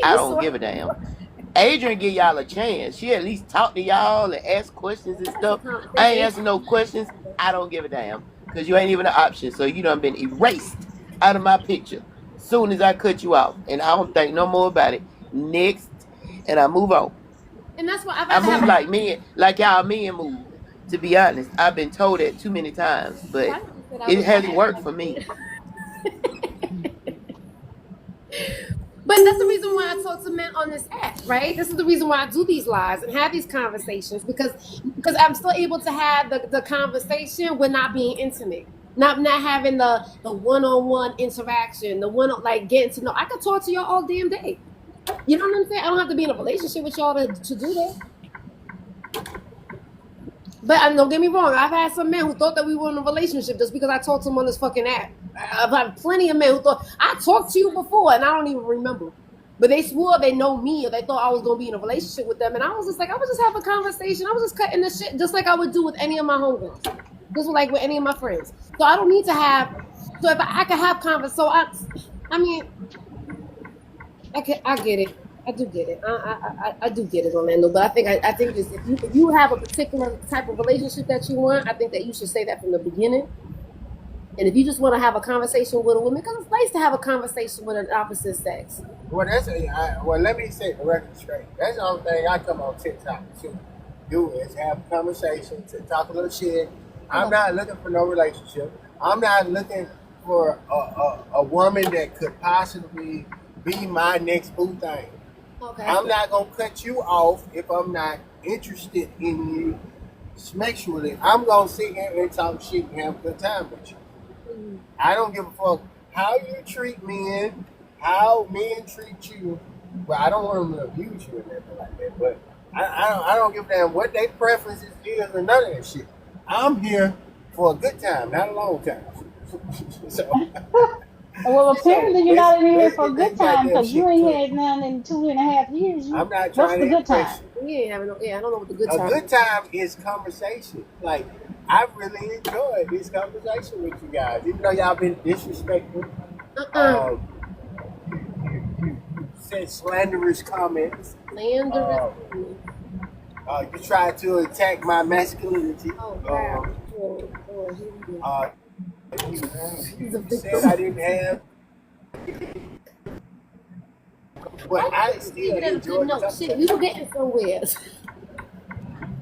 I You don't swear. give a damn. Adrian give y'all a chance. She at least talk to y'all and ask questions and That's a stuff. I ain't conversation. answering no questions. I don't give a damn. Cause you ain't even an option. So you done been erased out of my picture. Soon as I cut you off. And I don't think no more about it. Next. And I move on. And that's why I've I had to have move a like men, like y'all men move. To be honest, I've been told that too many times, well, but I never said I it was I hasn't act worked like for me. it. But that's the reason why I talk to men on this app, right? This is the reason why I do these lives and have these conversations because I'm still able to have the conversation with not being intimate. Not having the one-on-one interaction, the one like getting to know. I could talk to y'all all damn day. You know what I'm saying? I don't have to be in a relationship with y'all to do that. But don't get me wrong. I've had some men who thought that we were in a relationship just because I talked to them on this fucking app. I've had plenty of men who thought I talked to you before and I don't even remember. But they swore they know me or they thought I was gonna be in a relationship with them. And I was just like, I was just having a conversation. I was just cutting the shit just like I would do with any of my homegirls. Just like with any of my friends. So I don't need to have so if I can have conversation so I mean I get it. I do get it. I do get it, Orlando. But I think this if you have a particular type of relationship that you want, I think that you should say that from the beginning. And if you just want to have a conversation with a woman, because it's nice to have a conversation with an opposite sex. Well, well. Let me set the record straight. That's the only thing I come on TikTok to do is have conversations and talk a little shit. I'm not looking for no relationship. I'm not looking for a woman that could possibly be my next boo thing. Okay. I'm not gonna cut you off if I'm not interested in you sexually. I'm gonna sit here and talk shit and have a good time with you. Mhm. I don't give a fuck how you treat men, how men treat you. Well, I don't want them to abuse you and nothing like that, but I don't give a damn what their preferences is or none of that shit. I'm here for a good time, not a long time. so, Well, so apparently you're let's not in here let's for get a good that time goddamn because you shit ain't clear. had none in 2.5 years. I'm not What's trying the to good impress time? you. We ain't having no. Yeah, I don't know what the good A time good is. time is conversation. Like I really enjoyed this conversation with you guys, even though y'all been disrespectful. Uh-uh. Um, you said slanderous comments. Slanderous. Uh, you tried to attack my masculinity. Oh Uh, wow. Oh, here we go. uh, you, He's a you said victim. I didn't have, but I I think you still gave it at a good enjoyed the note. Shit, we conversation. were getting somewhere.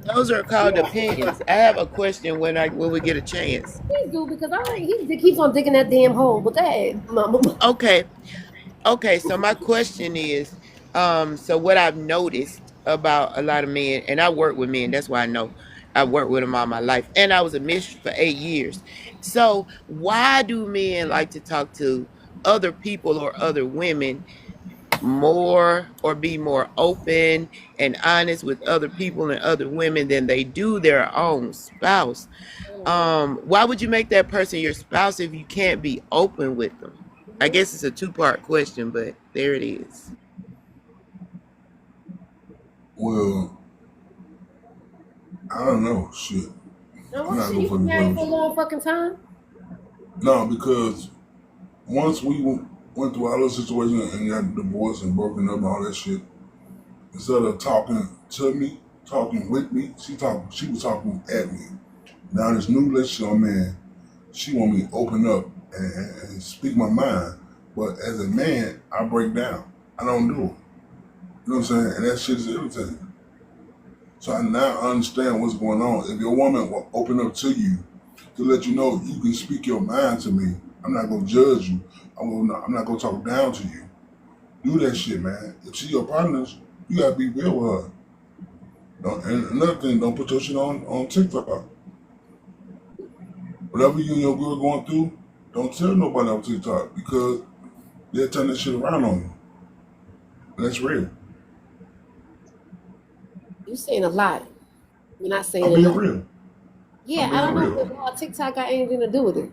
Those are called Yeah. opinions. I have a question when we get a chance. Please do because I he keeps on digging that damn hole. But go ahead, mama. Okay. Okay, so my question is, so what I've noticed about a lot of men, and I work with men, that's why I know I worked with them all my life, and I was a mistress for 8 years. So why do men like to talk to other people or other women more or be more open and honest with other people and other women than they do their own spouse? Why would you make that person your spouse if you can't be open with them? I guess it's a two-part question, but there it is. Well, I don't know. Shit. Now I'm what not shit? gonna You been fucking play married with for a you. long fucking time? No, because once we went through our little situation and got divorced and broken up and all that shit, instead of talking to me, talking with me, she was talking at me. Now this new relationship I'm in, she want me to open up and speak my mind. But as a man, I break down. I don't do it. You know what I'm saying? And that shit is irritating. So I now understand what's going on. If your woman will open up to you to let you know you can speak your mind to me, I'm not gonna judge you. I'm not gonna talk down to you. Do that shit, man. If she your partner, you gotta be real with her. And another thing, don't put your shit on TikTok. Whatever you and your girl going through, don't tell nobody on TikTok because they'll turn that shit around on you. And that's real. You saying a lot. You're not saying I'm being enough. real. Yeah, I'm I being don't know if real. TikTok got anything to do with it.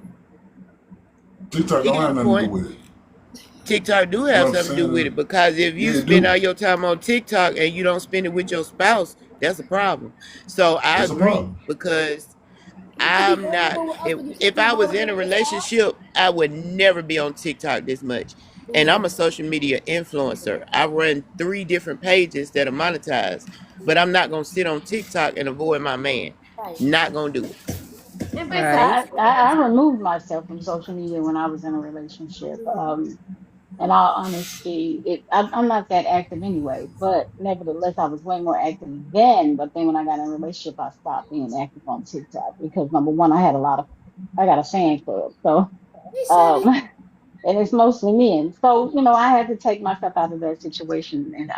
TikTok You don't got have a nothing to do point. with it. TikTok do What have I'm something to do with saying it because if is, you yeah, it spend do. all your time on TikTok and you don't spend it with your spouse, that's a problem. So I That's a agree problem. because You could be I'm not. vulnerable with us, If but you can't if be I was in vulnerable a with your spouse. relationship, I would never be on TikTok this much. and I'm a social media influencer. I run 3 different pages that are monetized, but I'm not gonna sit on TikTok and avoid my man. Right. Not gonna do it. And vice I, versa. I I removed myself from social media when I was in a relationship. In all honesty, I'm not that active anyway, but nevertheless, I was way more active then. But then when I got in a relationship, I stopped being active on TikTok because number one, I got a fan club. So, He said um, it. and it's mostly men. So, I had to take myself out of that situation. And,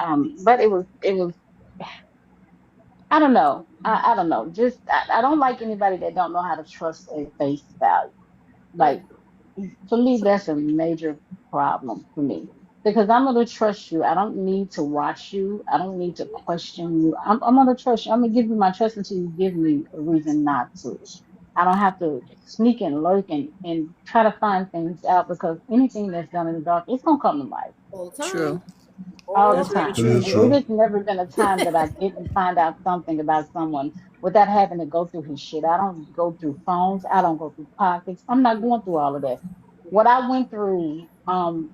but it was, I don't know. I don't know. Just, I don't like anybody that don't know how to trust a face value. Like, for me, that's a major problem for me because I'm going to trust you. I don't need to watch you. I don't need to question you. I'm going to trust you. I'm going to give you my trust until you give me a reason not to. I don't have to sneak and lurk and try to find things out because anything that's done in the dark, it's going to come to light All the time. True. all the All That's very time. It is true. It true. has never been a time that I didn't find out something about someone without having to go through his shit. I don't go through phones. I don't go through pockets. I'm not going through all of that. What I went through,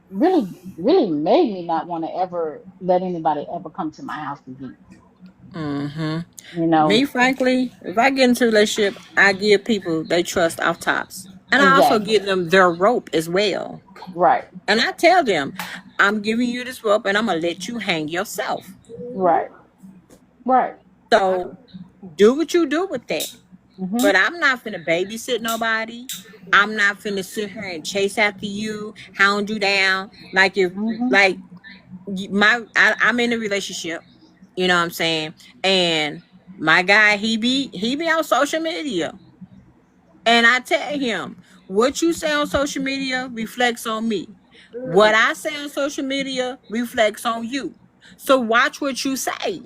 really, really made me not want to ever let anybody ever come to my house again. Hmm. You Me, know, frankly, if I get into a relationship, I give people they trust off tops. And I also exactly. give them their rope as well. Right, And I tell them, I'm giving you this rope and I'm going to let you hang yourself. right, right. So do what you do with that. Mhm, But I'm not finna babysit nobody. I'm not finna sit here and chase after you, hound you down. Like if mhm, like I'm in a relationship, you know what I'm saying? And my guy, he be on social media. And I tell him, what you say on social media reflects on me. What I say on social media reflects on you. So watch what you say.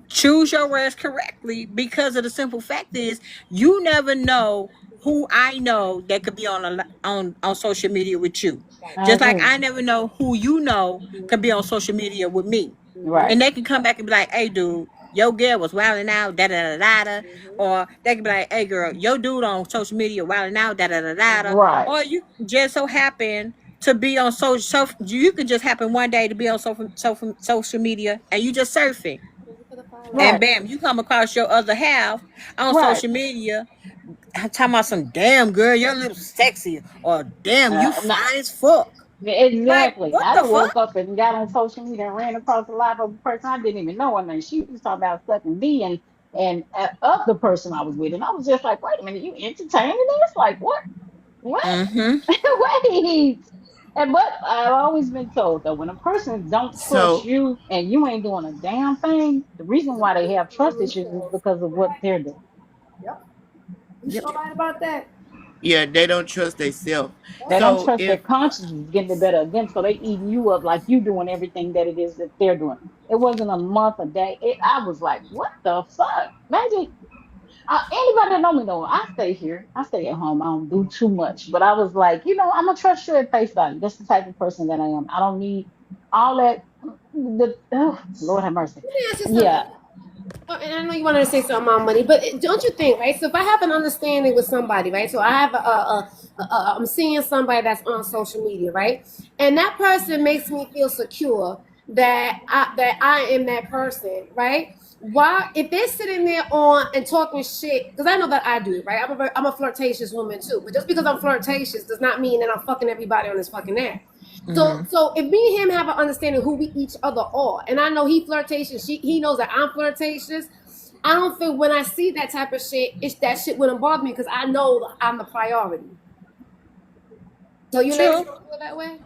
Choose your words correctly because of the simple fact is you never know who I know that could be on social media with you. I Just like agree. I never know who you know could be on social media with me. Right, And they can come back and be like, hey dude, your girl was wilding out, da da da da da. Or they can be like, hey girl, your dude on social media wilding out, da da da da da. right, Or you just so happen to be on you could just happen one day to be on social media and you just surfing For the and right, fireworks. bam, you come across your other half on right. social media. I'm talking about some damn girl, you're a little sexy, or damn, you No, fine as fuck. Like, exactly. what I the done fuck? woke up and got on social media and ran across a live of a person I didn't even know her name. She was talking about sucking me and of the person I was with, and I was just like, wait a minute, you entertaining this? Like what? What? Mm-hmm. Wait. And but I've always been told that when a person don't trust So you and you ain't doing a damn thing, the reason why they have trust issues is because of what they're doing. Yep. You Yep. sure right about that? yeah, they don't trust themselves. They don't So trust their if conscience is getting the better of them, so they eating you up like you doing everything that it is that they're doing. It wasn't a month, a day. I was like, what the fuck? Imagine anybody that know me know I stay here. I stay at home. I don't do too much. But I was like, I'm gonna trust you at face value. That's the type of person that I am. I don't need all that. Lord have mercy. Let me ask you Yeah. something. And I know you wanted to say something about money, but don't you think, right? So if I have an understanding with somebody, right? So I have I'm seeing somebody that's on social media, right? And that person makes me feel secure that I am that person, right? Why, if they're sitting there on and talking shit, because I know that I do, right? I'm a flirtatious woman too, but just because I'm flirtatious does not mean that I'm fucking everybody on this fucking app. So, Mm-hmm. so if me and him have an understanding who we each other are, and I know he flirtatious, he knows that I'm flirtatious. I don't feel when I see that type of shit, that shit wouldn't bother me because I know I'm the priority. So you ladies True. don't feel that way?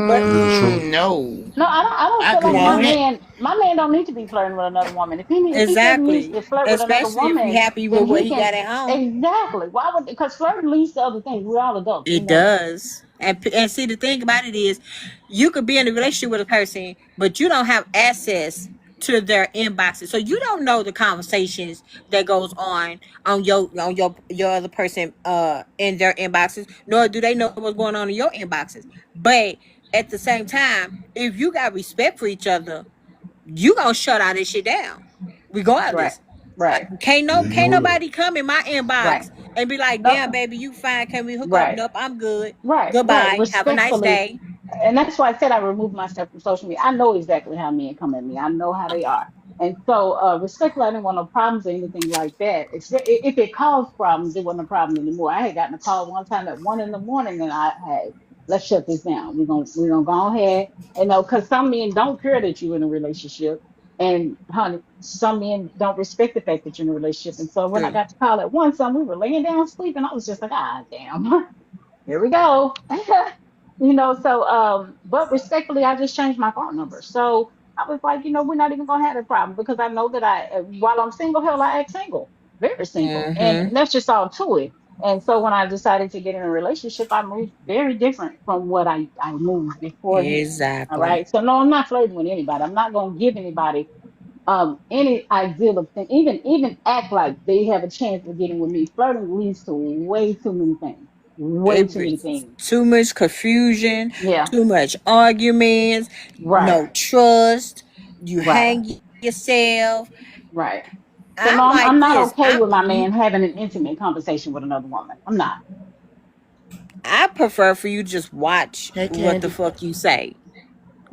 But It is true. no, No, I don't I feel like couldn't do my no. that. man my man don't need to be flirting with another woman. If he feel needs Exactly. to flirt with another Especially if you woman, happy then with what he he can got at home. exactly. Why would because flirting leads to other things. We're all adults. We It know that. does. And see the thing about it is you could be in a relationship with a person, but you don't have access to their inboxes. So you don't know the conversations that goes on your other person in their inboxes, nor do they know what's going on in your inboxes. But at the same time, if you got respect for each other, you gonna shut all this shit down, Right. regardless. Right. Yeah, you Can't know that. nobody come in my Right. inbox and be like, No, damn baby, you fine, can we hook up? right. Nope, I'm good. Right. Right. Goodbye, have a nice Respectfully. day. and that's why I said I removed myself from social media. I know exactly how men come at me. I know how they are. And so, respectfully, I didn't want no problems or anything like that. If it caused problems, it wasn't a problem anymore. I had gotten a call one time at 1 in the morning, and hey, let's shut this down. We're gonna go ahead, and know, because some men don't care that you're in a relationship, and honey, some men don't respect the fact that you're in a relationship. And so, when I True. got the call at one, some we were laying down sleeping, I was just like, ah, damn. Here we go. So but respectfully, I just changed my phone number. So I was like, we're not even gonna have a problem because I know that while I'm single, hell, I act single, very single, and Mm-hmm. that's just all to it. And so when I decided to get in a relationship, I moved very different from what I moved beforehand. All Exactly. right. So no, I'm not flirting with anybody. I'm not gonna give anybody any ideal of thing, even act like they have a chance of getting with me. Flirting leads to way too many things. Way It too many brings things. too much confusion, Yeah, too much arguments, right, no trust. You right, hang yourself. right. So I'm no, like I'm not this. okay with my man having an intimate conversation with another woman. I'm not. I prefer for you just watch Hey, what the Candy. fuck you say.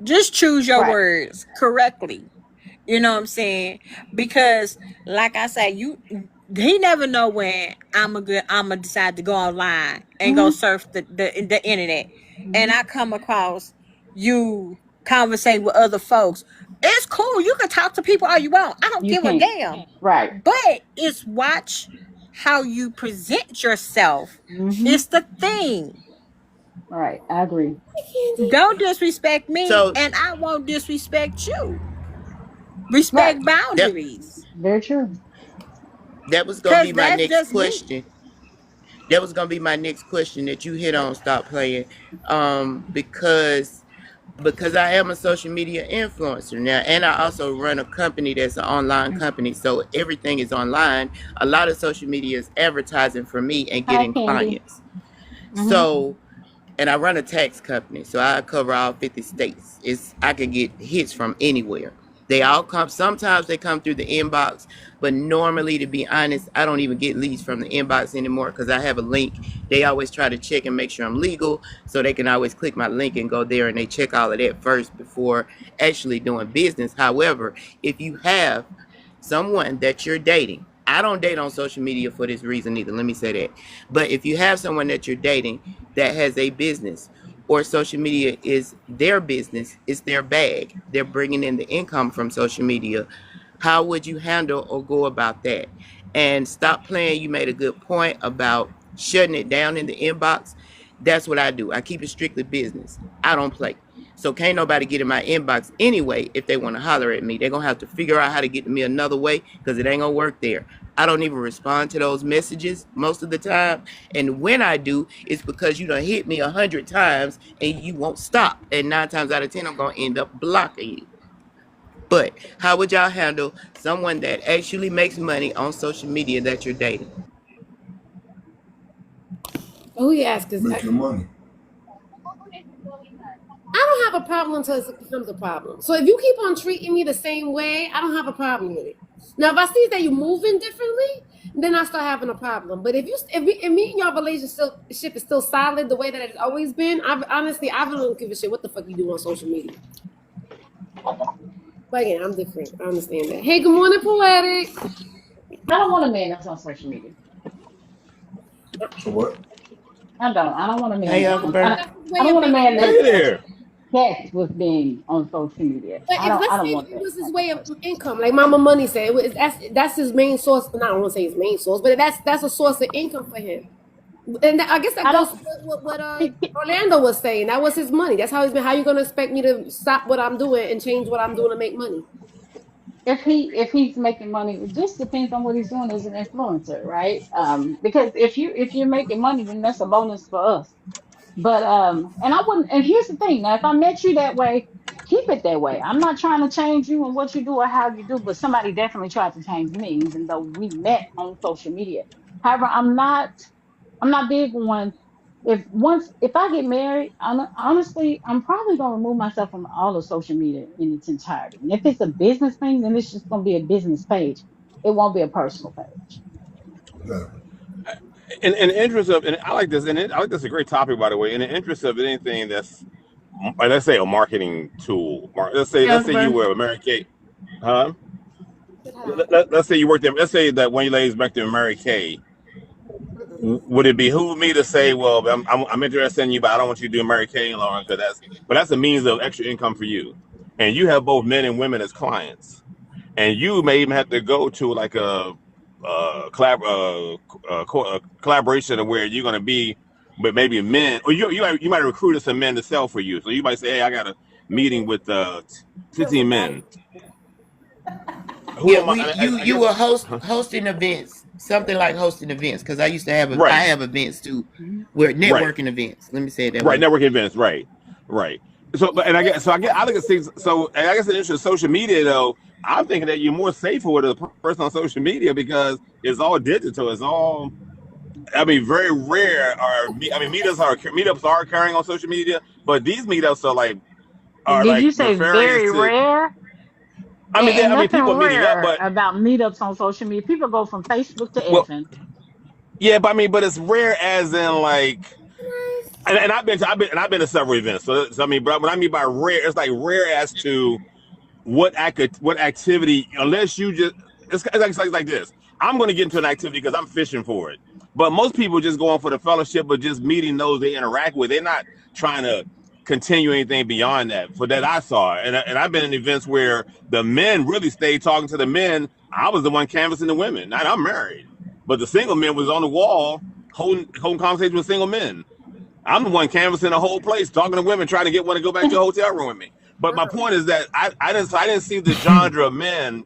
Just choose your Right. words correctly. You know what I'm saying? Because like I said, he never know when I'm gonna decide to go online and go Mhm. surf the internet, and Mhm. I come across you conversate with other folks. It's cool. You can talk to people all you want. I don't You give a can't. damn. Right. But it's watch how you present yourself. Mhm. It's the thing. Right. I agree. Candy. Don't disrespect me, So and I won't disrespect you. Right. Respect that boundaries. Very true. that was gonna Cause be my that's next just me. question. That was gonna be my next question that you hit on. Stop playing, because I am a social media influencer now, and I also run a company that's an online company. So everything is online. A lot of social media is advertising for me and Hi, getting Candy. clients. Mhm. So, and I run a tax company, so I cover all 50 states. I can get hits from anywhere. They all come. Sometimes they come through the inbox, but normally, to be honest, I don't even get leads from the inbox anymore because I have a link. They always try to check and make sure I'm legal, so they can always click my link and go there, and they check all of that first before actually doing business. However, if you have someone that you're dating, I don't date on social media for this reason either. Let me say that. But if you have someone that you're dating that has a business, or social media is their business, it's their bag, they're bringing in the income from social media, how would you handle or go about that? And stop playing. You made a good point about shutting it down in the inbox. That's what I do. I keep it strictly business. I don't play. So can't nobody get in my inbox anyway. If they want to holler at me, they're gonna have to figure out how to get to me another way because it ain't gonna work there. I don't even respond to those messages most of the time. And when I do, it's because you done hit me 100 times and you won't stop. And 9 times out of 10, I'm gonna end up blocking you. But how would y'all handle someone that actually makes money on social media that you're dating? Oh, he asked us. Make your money. I don't have a problem until it becomes a problem. So if you keep on treating me the same way, I don't have a problem with it. Now, if I see that you're moving differently, then I start having a problem. But if me and your relationship is still solid the way that it's always been, I really don't give a shit what the fuck you do on social media. But again, I'm different. I understand that. Hey, good morning, poetic. I don't want a man that's on social media. So what? I don't. I don't want a man Hey, that's Uncle on. Bert. That's his I way don't of want a making man money. Hey that's there. obsessed with being on social media. But if I let's don't say want it that was his type of way of person. income, like Mama Money said, that's his main source. No, I don't want to say his main source, but that's a source of income for him. And I guess that I goes don't. to what Orlando was saying. That was his money. That's how he's been. How you gonna expect me to stop what I'm doing and change what I'm doing to make money? If he's making money, it just depends on what he's doing as an influencer, right? Because if you're making money, then that's a bonus for us. But and I wouldn't. And here's the thing: now, if I met you that way, keep it that way. I'm not trying to change you and what you do or how you do, but somebody definitely tried to change me, even though we met on social media. However, I'm not big on if I get married, honestly, I'm probably gonna remove myself from all of social media in its entirety. And if it's a business thing, then it's just gonna be a business page. It won't be a personal page. Exactly. In the interest of, and I like this, and I like this a great topic, by the way. In the interest of anything that's let's say a marketing tool. Yeah, Let's Uncle say you Bernie. were a Mary Kay, huh? Said hi. Let's say you worked there. Let's say that one of you ladies back there, Mary Kay. Would it behoove me to say, well, I'm interested in you, but I don't want you to do Mary Kay, Lauren, because that's a means of extra income for you, and you have both men and women as clients, and you may even have to go to like a collaboration where you're going to be, but maybe men, or you might recruit some men to sell for you. So you might say, hey, I got a meeting with Feels a 15 guy. men. Who Yeah, am I? we I you guess. were hosting events, something like hosting events, because I used to have I Right, have events too, where right. networking events. Let me say it that Right, way. network events, right, right. So, but and I guess so. I look at things. So, and I guess in the interest of social media, though, I'm thinking that you're more safer with a person on social media because it's all digital. It's all. I mean, very rare. I mean, meetups are occurring on social media, but these meetups are Did like you say nefarious very to. rare? I mean, And I mean, nothing people are meeting up, rare but about meetups on social media. People go from Facebook to well, effing. yeah, but I mean, but it's rare as in like. Nice. And I've been to several events. So I mean, but what I mean by rare, it's like rare as to what activity, unless you just it's like this. I'm going to get into an activity because I'm fishing for it, but most people just go on for the fellowship, but just meeting those they interact with. They're not trying to continue anything beyond that. For that, I saw, and I've been in events where the men really stayed talking to the men. I was the one canvassing the women. Now I'm married, but the single men was on the wall holding conversation with single men. I'm the one canvassing the whole place, talking to women, trying to get one to go back to a hotel room with me. But my point is that I didn't see the genre of men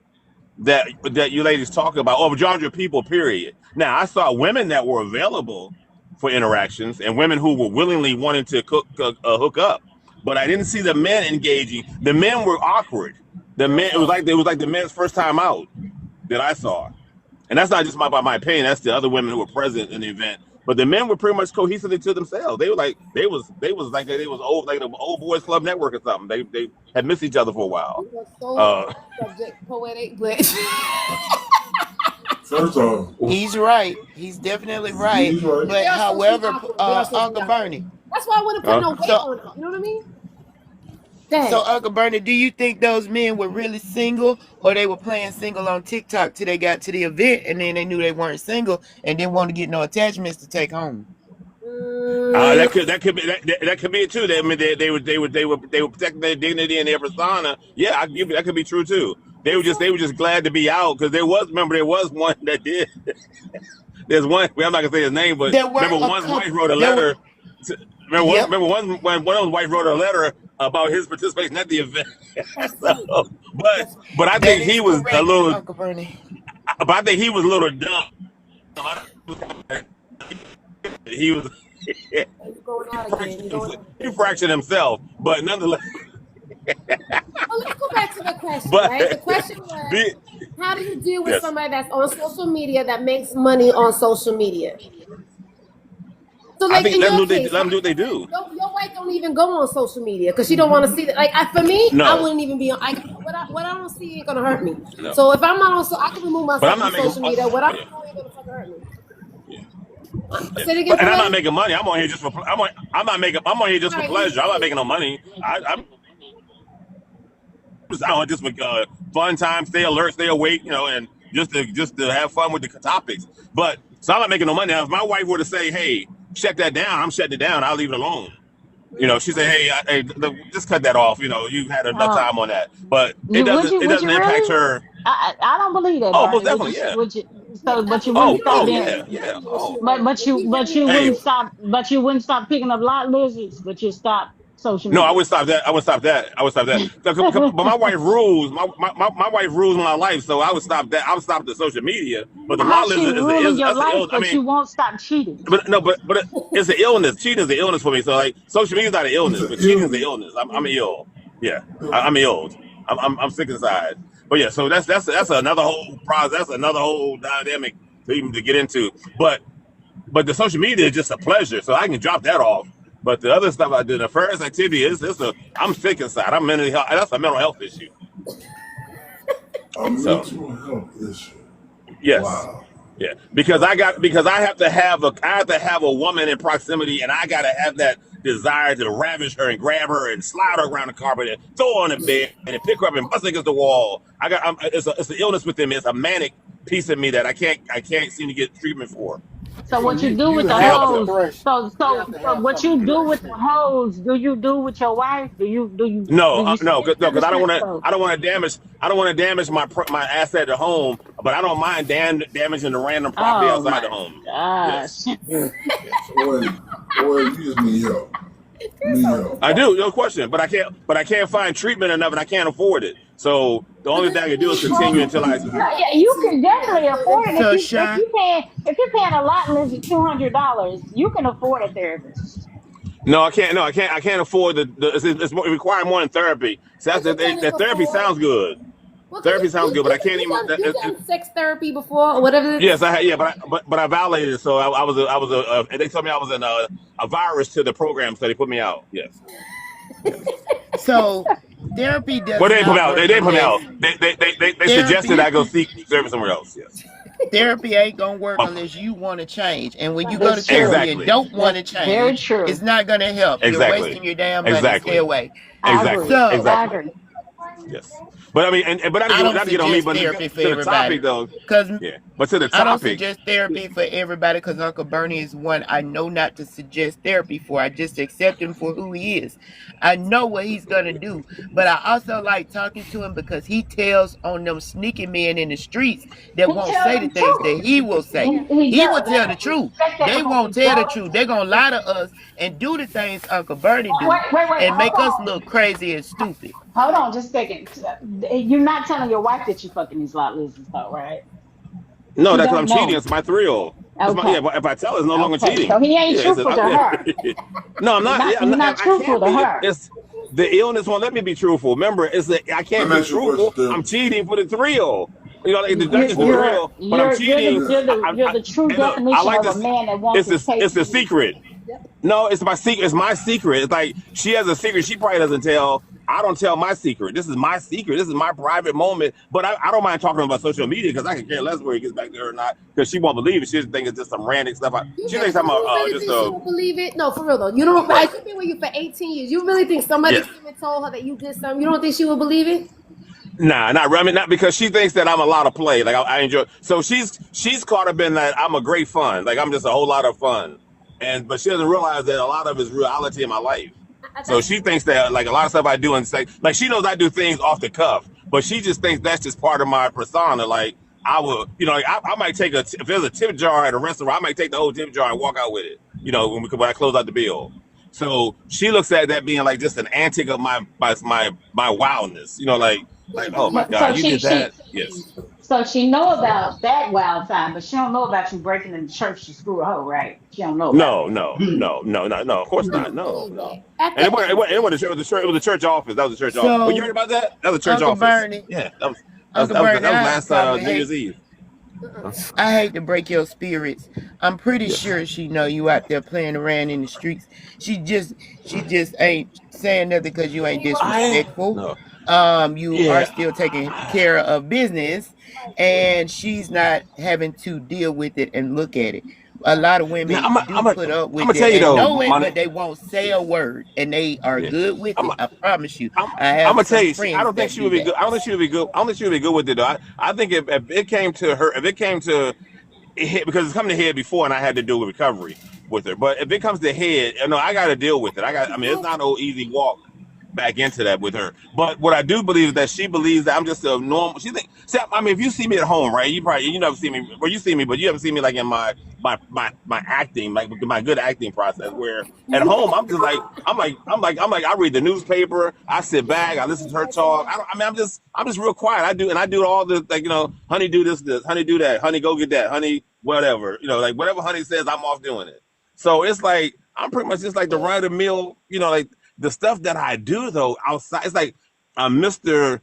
that you ladies talk about, or genre of people. Period. Now I saw women that were available for interactions and women who were willingly wanting to hook up, but I didn't see the men engaging. The men were awkward. The men it was like the men's first time out that I saw. And that's not just my opinion. That's the other women who were present in the event. But the men were pretty much cohesively to themselves. They were like they was old like the old boys club network or something. They had missed each other for a while. We were so Uh, subject poetic, but First off, He's right. He's definitely right. he's right. they But are socially however, awkward. They are socially Uncle awkward. Bernie. That's why I wouldn't put uh, no weight uh, on it. You know what I mean? So Dang. Uncle Bernie, do you think those men were really single, or they were playing single on TikTok till they got to the event and then they knew they weren't single and didn't want to get no attachments to take home? Mm, that could be it too. I mean, they were protecting their dignity and their persona. Yeah, I give you, that could be true too. They were just glad to be out because there was one that did. There's one. Well, I'm not gonna say his name, but There were remember a one's wife couple. wrote a There were. letter. Yep. Remember one of those wife wrote a letter about his participation at the event. that's true. So, but That's but I That think he is was a correct, little. Uncle Bernie. But I think he was a little dumb. He was. He's going out again. He's going out He again. fractured himself, but nonetheless. Well, let's go back to the question, But right? The question was, be, how do you deal with yes, somebody that's on social media that makes money on social media? So, I like think in let them your do they case, let them right? do what So they do. your wife don't even go on social media because she don't want to see that. Like for me, I No, wouldn't even be on. What I don't see ain't gonna hurt me. no. So if I'm not on, so I can remove But I'm myself from not making. social media. What I Yeah, don't know ain't gonna fucking hurt me. yeah, yeah. Say it again, But and I'm not poetic. making money. I'm on here just for. I'm not making. I'm on here just All for right, what you pleasure. I'm not say? making no money. I want just for fun time, stay alert, stay awake, and just to have fun with the topics. But so I'm not making no money. Now, if my wife were to say, "Hey, shut that down," I'm shutting it down. I'll leave it alone. She said, "Hey, just cut that off. You've had enough Um, time on that." But it you would doesn't you it would doesn't you impact really? her. I don't believe that, Oh, most Bernie. Would you definitely, yeah. would you Yeah, but you if wouldn't Oh, he don't stop oh, have being yeah, kids, yeah. that's the issue Oh, there. If he really don't have hey, but you wouldn't stop picking up lot lizards, but you stop social no, I media. would stop that. I would stop that. I would stop that. But my wife rules. My wife rules my life, so I would stop that. I would stop the social media. But the How law she is ruling your that's the life, ill. I but mean, you won't stop cheating. but no, but it's an illness. Cheating is an illness for me. So like, social media is not an It's illness, an but cheating is an illness. illness. I'm ill. Yeah, Yeah. I'm ill. I'm sick inside. But yeah, so that's another whole process. That's another whole dynamic to even to get into. But the social media is just a pleasure, so I can drop that off. But the other stuff I do, the first activity is I'm sick inside. I'm mentally health. That's a mental health issue. A So mental health issue. yes, Wow. yeah, because I have to have a woman in proximity, and I got to have that desire to ravish her and grab her and slide her around the carpet and throw her on the bed and pick her up and bust her against the wall. It's an illness within me. It's a manic piece of me that I can't seem to get treatment for. So So what you do you with the To have help some them. hose? aggression. You have to So have what some you do with the aggression. hose? Do you do with your wife? Do you No, stick to because the strip club? I don't want to damage my asset at home, but I don't mind damaging the random property Oh outside the my home. Yes, gosh. yes. Or you just need help. Need help. I do, no question, but I can't find treatment enough, and I can't afford it. So the But only there's thing I can do is no continue problem until for I. you. No, yeah, you can definitely afford it So if Shy, you paying a lot less than $200. You can afford a therapist. No, I can't. No, I can't afford it requires more than therapy. So What you can that therapy afford? sounds good. Well, cause Therapy sounds good, but I can't even. you done sex therapy before or whatever. Yes, I had. Yeah, but I violated it. So I was and they told me I was a virus to the program, so they put me out. Yes, yes. so therapy Well, does they didn't put me not out. They work didn't put me unless out. They suggested therapy I go seek service somewhere else. Yes. therapy ain't gonna work My, unless you want to change. And when you go to That's therapy true. and exactly. don't want That's to very change, it's true. not gonna help. You're Exactly. wasting your damn money. Stay Exactly. away. I agree. Exactly. So I Exactly. agree. Yes. But I mean, but I don't not to get on me, suggest but therapy for to the topic everybody. though. Cause Yeah. But to the I don't topic. suggest therapy for everybody because Uncle Bernie is one I know not to suggest therapy for. I just accept him for who he is. I know what he's gonna do, but I also like talking to him because he tells on them sneaky men in the streets that He won't tells say the the things that truth. he will say. He He does. will tell And the we truth. respect that They because won't he tell the brought truth. They're gonna lie to us and do the things Uncle Bernie do wait, and make us look crazy and stupid. hold on just a second. You're not telling your wife that you fucking these lot lizards though, right? No, She that's what don't I'm cheating. know. It's my thrill. It's my Okay. yeah. If I tell her, it's no longer Okay. So cheating. he ain't Yeah, truthful to her. no, I'm not. Yeah, He's not I truthful can't to be. her. It's the illness won't let me be truthful. Remember, I Let can't me be ask you a question, truthful. I'm Tim. cheating for the thrill. You know, like that's just the What? thrill. But I'm cheating. Yeah. You're the true And look, I definition like of a this. man that wants his cake It's the and eat it. secret. No, it's my secret. It's my secret. It's like she has a secret she probably doesn't tell. I don't tell my secret. This is my secret. This is my private moment. But I don't mind talking about social media because I can care less where it gets back to her or not because she won't believe it. She just think it's just some random stuff. She thinks I'm You really just think she a would believe it? No, for real though. You don't. what? She's been with you for 18 years. You really think somebody Yes. came and told her that you did something? You don't think she would believe it? Nah, not I mean, not because she thinks that I'm a lot of play. Like I enjoy. So she's caught up in that I'm a great fun. Like I'm just a whole lot of fun, but she doesn't realize that a lot of it is reality in my life. So That's she thinks that like a lot of stuff I do and say like she knows I do things off the cuff, but she just thinks that's just part of my persona. Like I will, like I might take if there's a tip jar at a restaurant, I might take the whole tip jar and walk out with it. When I close out the bill. So she looks at that being like just an antic of my wildness. Like oh my So god, you did that. Yes. she know about that wild side, but she don't know about you breaking in the church to screw a hoe, right? She don't know about No, no, no, no, no, no. Of course not. No, believe no. that. At And the end of it the was it was a church office. That was a church office. Oh, you So heard about that? That was a church Uncle office. Bernie, Yeah, Uncle Bernie, that was I last probably New Year's hate Eve. Huh? I hate to break your spirits. I'm pretty Yes. sure she know you out there playing around in the streets. She just ain't saying nothing because you ain't I disrespectful. no. You are Yeah. still taking care of business, and she's not having to deal with it and look at it. A lot of Now women do I'm put up with gonna tell it you and though, know it, money. but they won't say a word, and they are Yeah. good with I'm it. I promise you. I'm I I'm have gonna tell some you. I friends don't think that she do would be that. good. I don't think she would be good. I don't think she would be good with it though. I think if it came to her, if it came to it hit, because it's come to head before, and I had to do with recovery with her. But if it comes to head, I got to deal with it. I mean, it's not no easy walk back into that with her. But what I do believe is that she believes that I'm just a normal. She think. See, I mean, if you see me at home, right? You never see me. Well, you see me, but you haven't seen me like in my acting, like my good acting process. Where at home, I'm just like I read the newspaper. I sit back. I listen to her talk. I don't. I mean, I'm just real quiet. I do all the like honey do this, honey do that, honey go get that, honey whatever. Like whatever honey says, I'm off doing it. So it's like I'm pretty much just like the run of the mill. Like the stuff that I do though outside, it's like I'm Mr.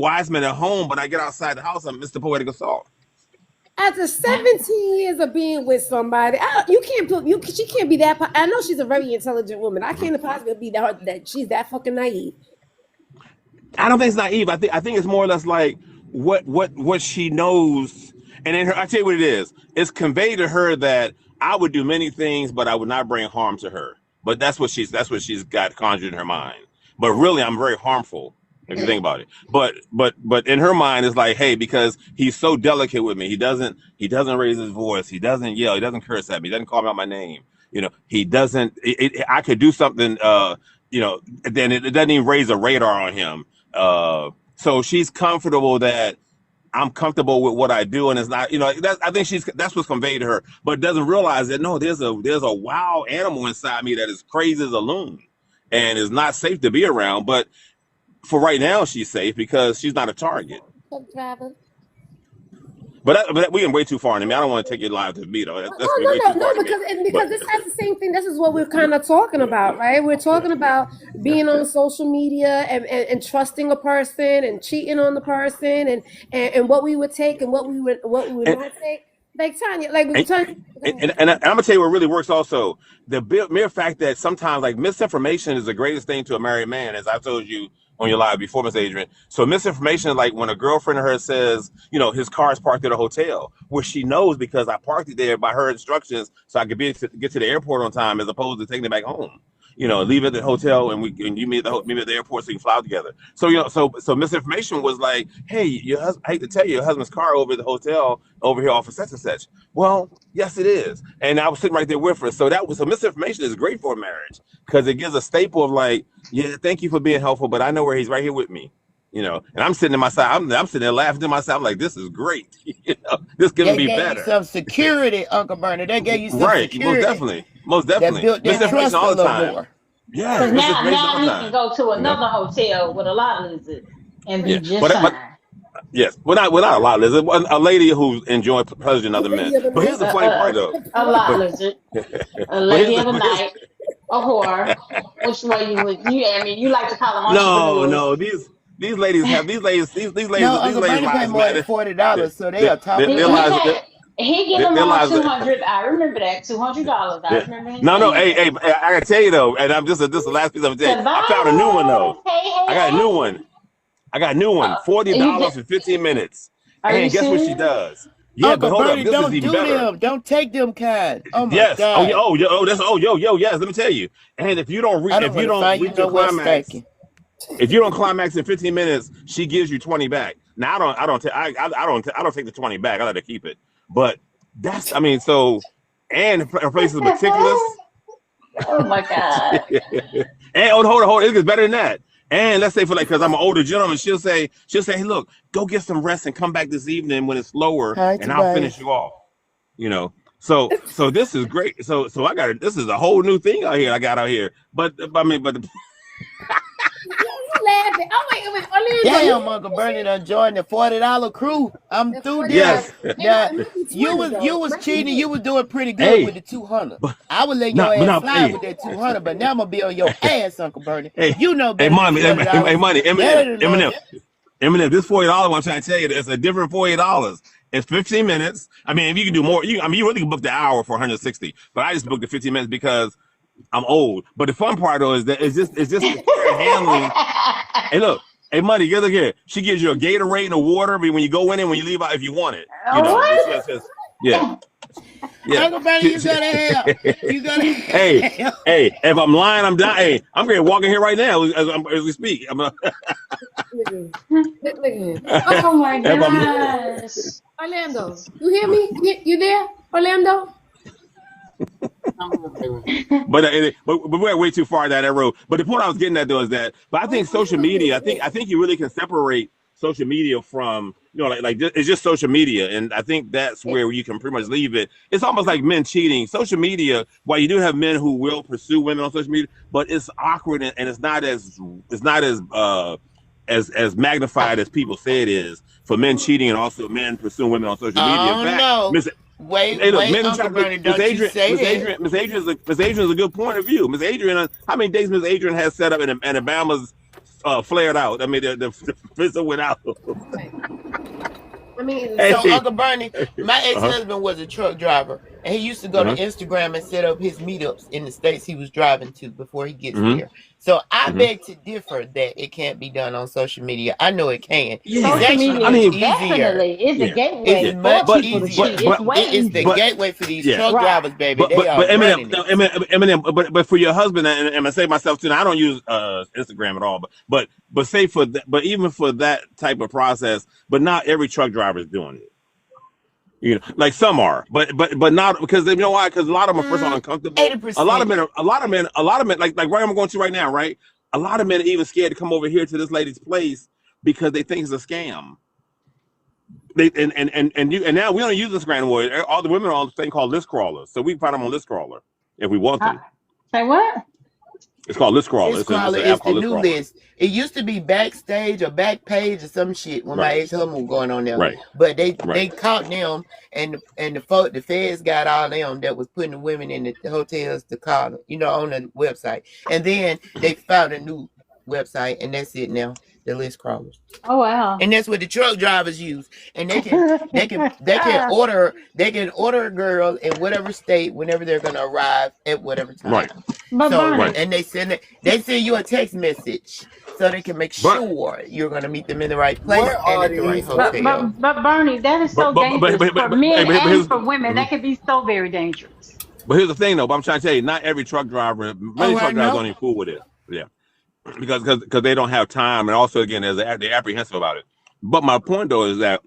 Wiseman at home, but I get outside the house, I'm Mr. Poetic Assault. After 17 years of being with somebody, you can't put you. She can't be that. I know she's a very intelligent woman. I can't possibly be that she's that fucking naive. I don't think it's naive. I think it's more or less like what she knows, and then I tell you what it is. It's conveyed to her that I would do many things, but I would not bring harm to her. but that's what she's got conjured in her mind. But really, I'm very harmful if you think about it. But in her mind, it's like, hey, because he's so delicate with me, he doesn't raise his voice, he doesn't yell, he doesn't curse at me, he doesn't call me out my name. He doesn't. I could do something. Then it doesn't even raise a radar on him. So she's comfortable that I'm comfortable with what I do, and it's not, I think that's what's conveyed to her, but doesn't realize that no, there's a wild animal inside me that is crazy as a loon, and is not safe to be around. But for right now, she's safe because she's not a target. Truck driver. But we can way too far. I mean, I don't want to take your live to me though. That's No, way no, too no, far to me. because this has the same thing. This is what we're kind of talking about, right? We're talking about being on social media and trusting a person and cheating on the person and what we would take and what we would And, not take. Like Tanya, like and, Tanya. and I'm gonna tell you what really works. Also, the mere fact that sometimes like misinformation is the greatest thing to a married man, as I told you on your live before, Miss Adrian. So misinformation, like when a girlfriend of hers says, his car is parked at a hotel, where she knows because I parked it there by her instructions, so I could get to the airport on time, as opposed to taking it back home. Leave it at the hotel, and you meet at the airport so you can fly out together. So so misinformation was like, hey, I hate to tell you, your husband's car over at the hotel over here off of such and such. Well, yes, it is, and I was sitting right there with her. So misinformation is great for a marriage because it gives a staple of like, yeah, thank you for being helpful, but I know where he's right here with me. And I'm sitting in my side. I'm sitting there laughing to myself. I'm like, this is great. This couldn't They be gave better. you some security, Uncle Bernie. They gave you some Right, security most that definitely. built their Misinformation trust a all the little time. more. Yes, Because misinformation all now the he can time. go to You know. another hotel with a lot lizard and Yeah, be just but fine. yes, not a lot. There's a lady who's enjoying pleasuring A other men. lady of the But here's night. the A, funny part, a, though. a lot But lizard, a but here's lady the of the but here's night, a whore. Which way you would you? I mean, you like to call them entrepreneurs. no these ladies have these No, ladies Uncle Bernie pay lives more than matter. $40, so they Their, are top their, of the their He line. lives paid. He give their, them their all lives. 200. I remember that $200. I Yeah. remember him No, saying hey, that. I gotta tell you though, and I'm this is the last piece I'm gonna tell you. Cause I found a new one though. bye. Hey, I hey, got a new hey. one. I got a new one. Forty You dollars just, for 15 minutes. are you And guess what she serious? does? Yeah, but Uncle hold up, Bernie, this is don't even do better. them. Don't take them kind. Oh my Yes. Oh, yeah. God. Oh, yo. Oh, that's. Oh, yo. Yes. Let me tell you. And if you don't I don't want to find you reach your nowhere climax, stanking. if you don't climax in 15 minutes, she gives you 20 back. Now I don't take the 20 back. I let her keep it. But that's. I mean, so and her place is meticulous. Oh my God. And hold on, it gets better than that. And let's say for like, because I'm an older gentleman, she'll say, hey, look, go get some rest and come back this evening when it's slower, Hi, and I'll finish Tobias. you off. So this is great. So I got it. This is a whole new thing out here. I got out here. But I mean, but You laughing? Oh wait, Orlando. Damn, Uncle Bernie done joined the $40 crew. I'm The through 40 this. yes, Now, It might be you 20 was though. you It was might be cheating. 20. You was doing pretty good with hey, the 200. but I would let your not, but ass not, slide with that 200, but now I'm gonna be on your ass, Uncle Bernie. hey, You know hey, better than mommy, hey, $40. money, Better than love. Eminem. This $40 I'm trying to tell you, it's a different $40. It's 15 minutes. I mean, if you can do more, you really can book the hour for 160. But I just booked the 15 minutes because I'm old. But the fun part though is that it's just the care and handling. Hey, look. Hey, money, look here. She gives you a Gatorade and a water when you go in and when you leave out if you want it. What? Yeah. Uncle Bernie, you gotta have. You gotta Hey, have. if I'm lying, I'm dying. Hey, I'm going to walk in here right now as we speak. Look at him. Look at him. Oh my If I'm, gosh. Orlando, you hear me? You there, Orlando? but we're way too far down that road. But the point I was getting at though is that, but I think social media. I think you really can separate social media from it's just social media, and I think that's where you can pretty much leave it. It's almost like men cheating. Social media, while you do have men who will pursue women on social media, but it's awkward and it's not as magnified as people say it is for men cheating and also men pursuing women on social media. Oh In fact, no. Wait, hey, look, wait, men who Uncle try Bernie, Miss don't you Adrian, say Miss that. Adrian, Miss Adrian is a good point of view. Miss Adrian, how many days Miss Adrian has set up and Alabama's flared out? I mean, the fizzle went out. I mean, Hey, So, Uncle Bernie, my uh-huh. ex-husband was a truck driver, And he used to go to Instagram and set up his meetups in the states he was driving to before he gets there. So I beg to differ that it can't be done on social media. I know it can. It's Social Yeah, actually media I much mean, easier. definitely is a yeah, It's yeah, gateway for much but people to easier. cheat. It's way It's the easier. gateway for these yeah. truck Right. drivers, baby. They are But running it. Eminem, but for your husband, and I say myself too. Now, I don't use Instagram at all, but say for that, but even for that type of process, but not every truck driver is doing it. You know, like some are, but not because you know why? Because a lot of them are first of all uncomfortable. Eighty A lot of percent. men, like where I'm going to right now, right? A lot of men are even scared to come over here to this lady's place because they think it's a scam. They and now we don't use Instagram anymore. All the women are on this thing called list crawlers, so we can find them on list crawler if we want Uh, them. say what? It's called list crawler. List It's crawler an app is the called list new crawler. list. It used to be backstage or back page or some shit when my Right, ex-husband was going on there. right, But they right. caught them the feds got all them that was putting the women in the hotels to call them, on the website. And then they found a new website and that's it now. The list crawlers. Oh wow. And that's what the truck drivers use. And they can order a girl in whatever state whenever they're gonna arrive at whatever Right, time. But So right. Bernie, and they send you a text message so they can make But sure you're gonna meet them in the right place Where and are at the right these? hotel. but Bernie, that is so dangerous for men but and here's for women. That can be so very dangerous. but here's the thing though. But I'm trying to tell you, not every truck driver, Oh, many I truck drivers know. don't even fool with it. Yeah, because they don't have time, and also again, they're apprehensive about it. But my point though is that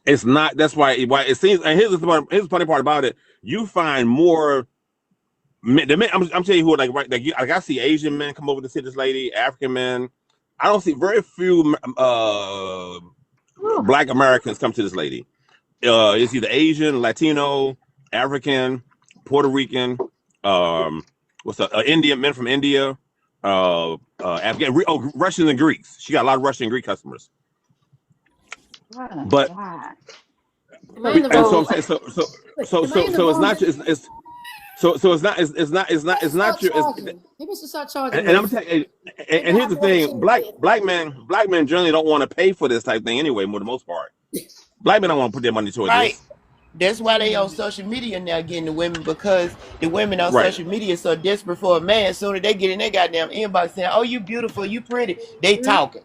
it's not. That's why it seems. And here's the funny part about it. You find more men. I'm telling you who like I see Asian men come over to see this lady, African men. I don't see very few Whew. Black Americans come to this lady. It's either Asian, Latino, African, Puerto Rican, Indian men from India, Afghan, Russians and Greeks. She got a lot of Russian and Greek customers. What a But God. Am I So in the and so wrong? I'm saying Am I in the so it's wrong? not it's so Maybe I it's should not start your it's, charging. Maybe I should start charging and them. I'm telling Maybe and I here's have the more thing, opportunity then. black men generally don't want to pay for this type thing anyway, for the most part. Black men don't want to put their money toward Right. this. That's why they on social media now getting the women because the women on Right. social media so desperate for a man. Soon as they get in their goddamn inbox saying, "Oh, you beautiful, you pretty," they talking.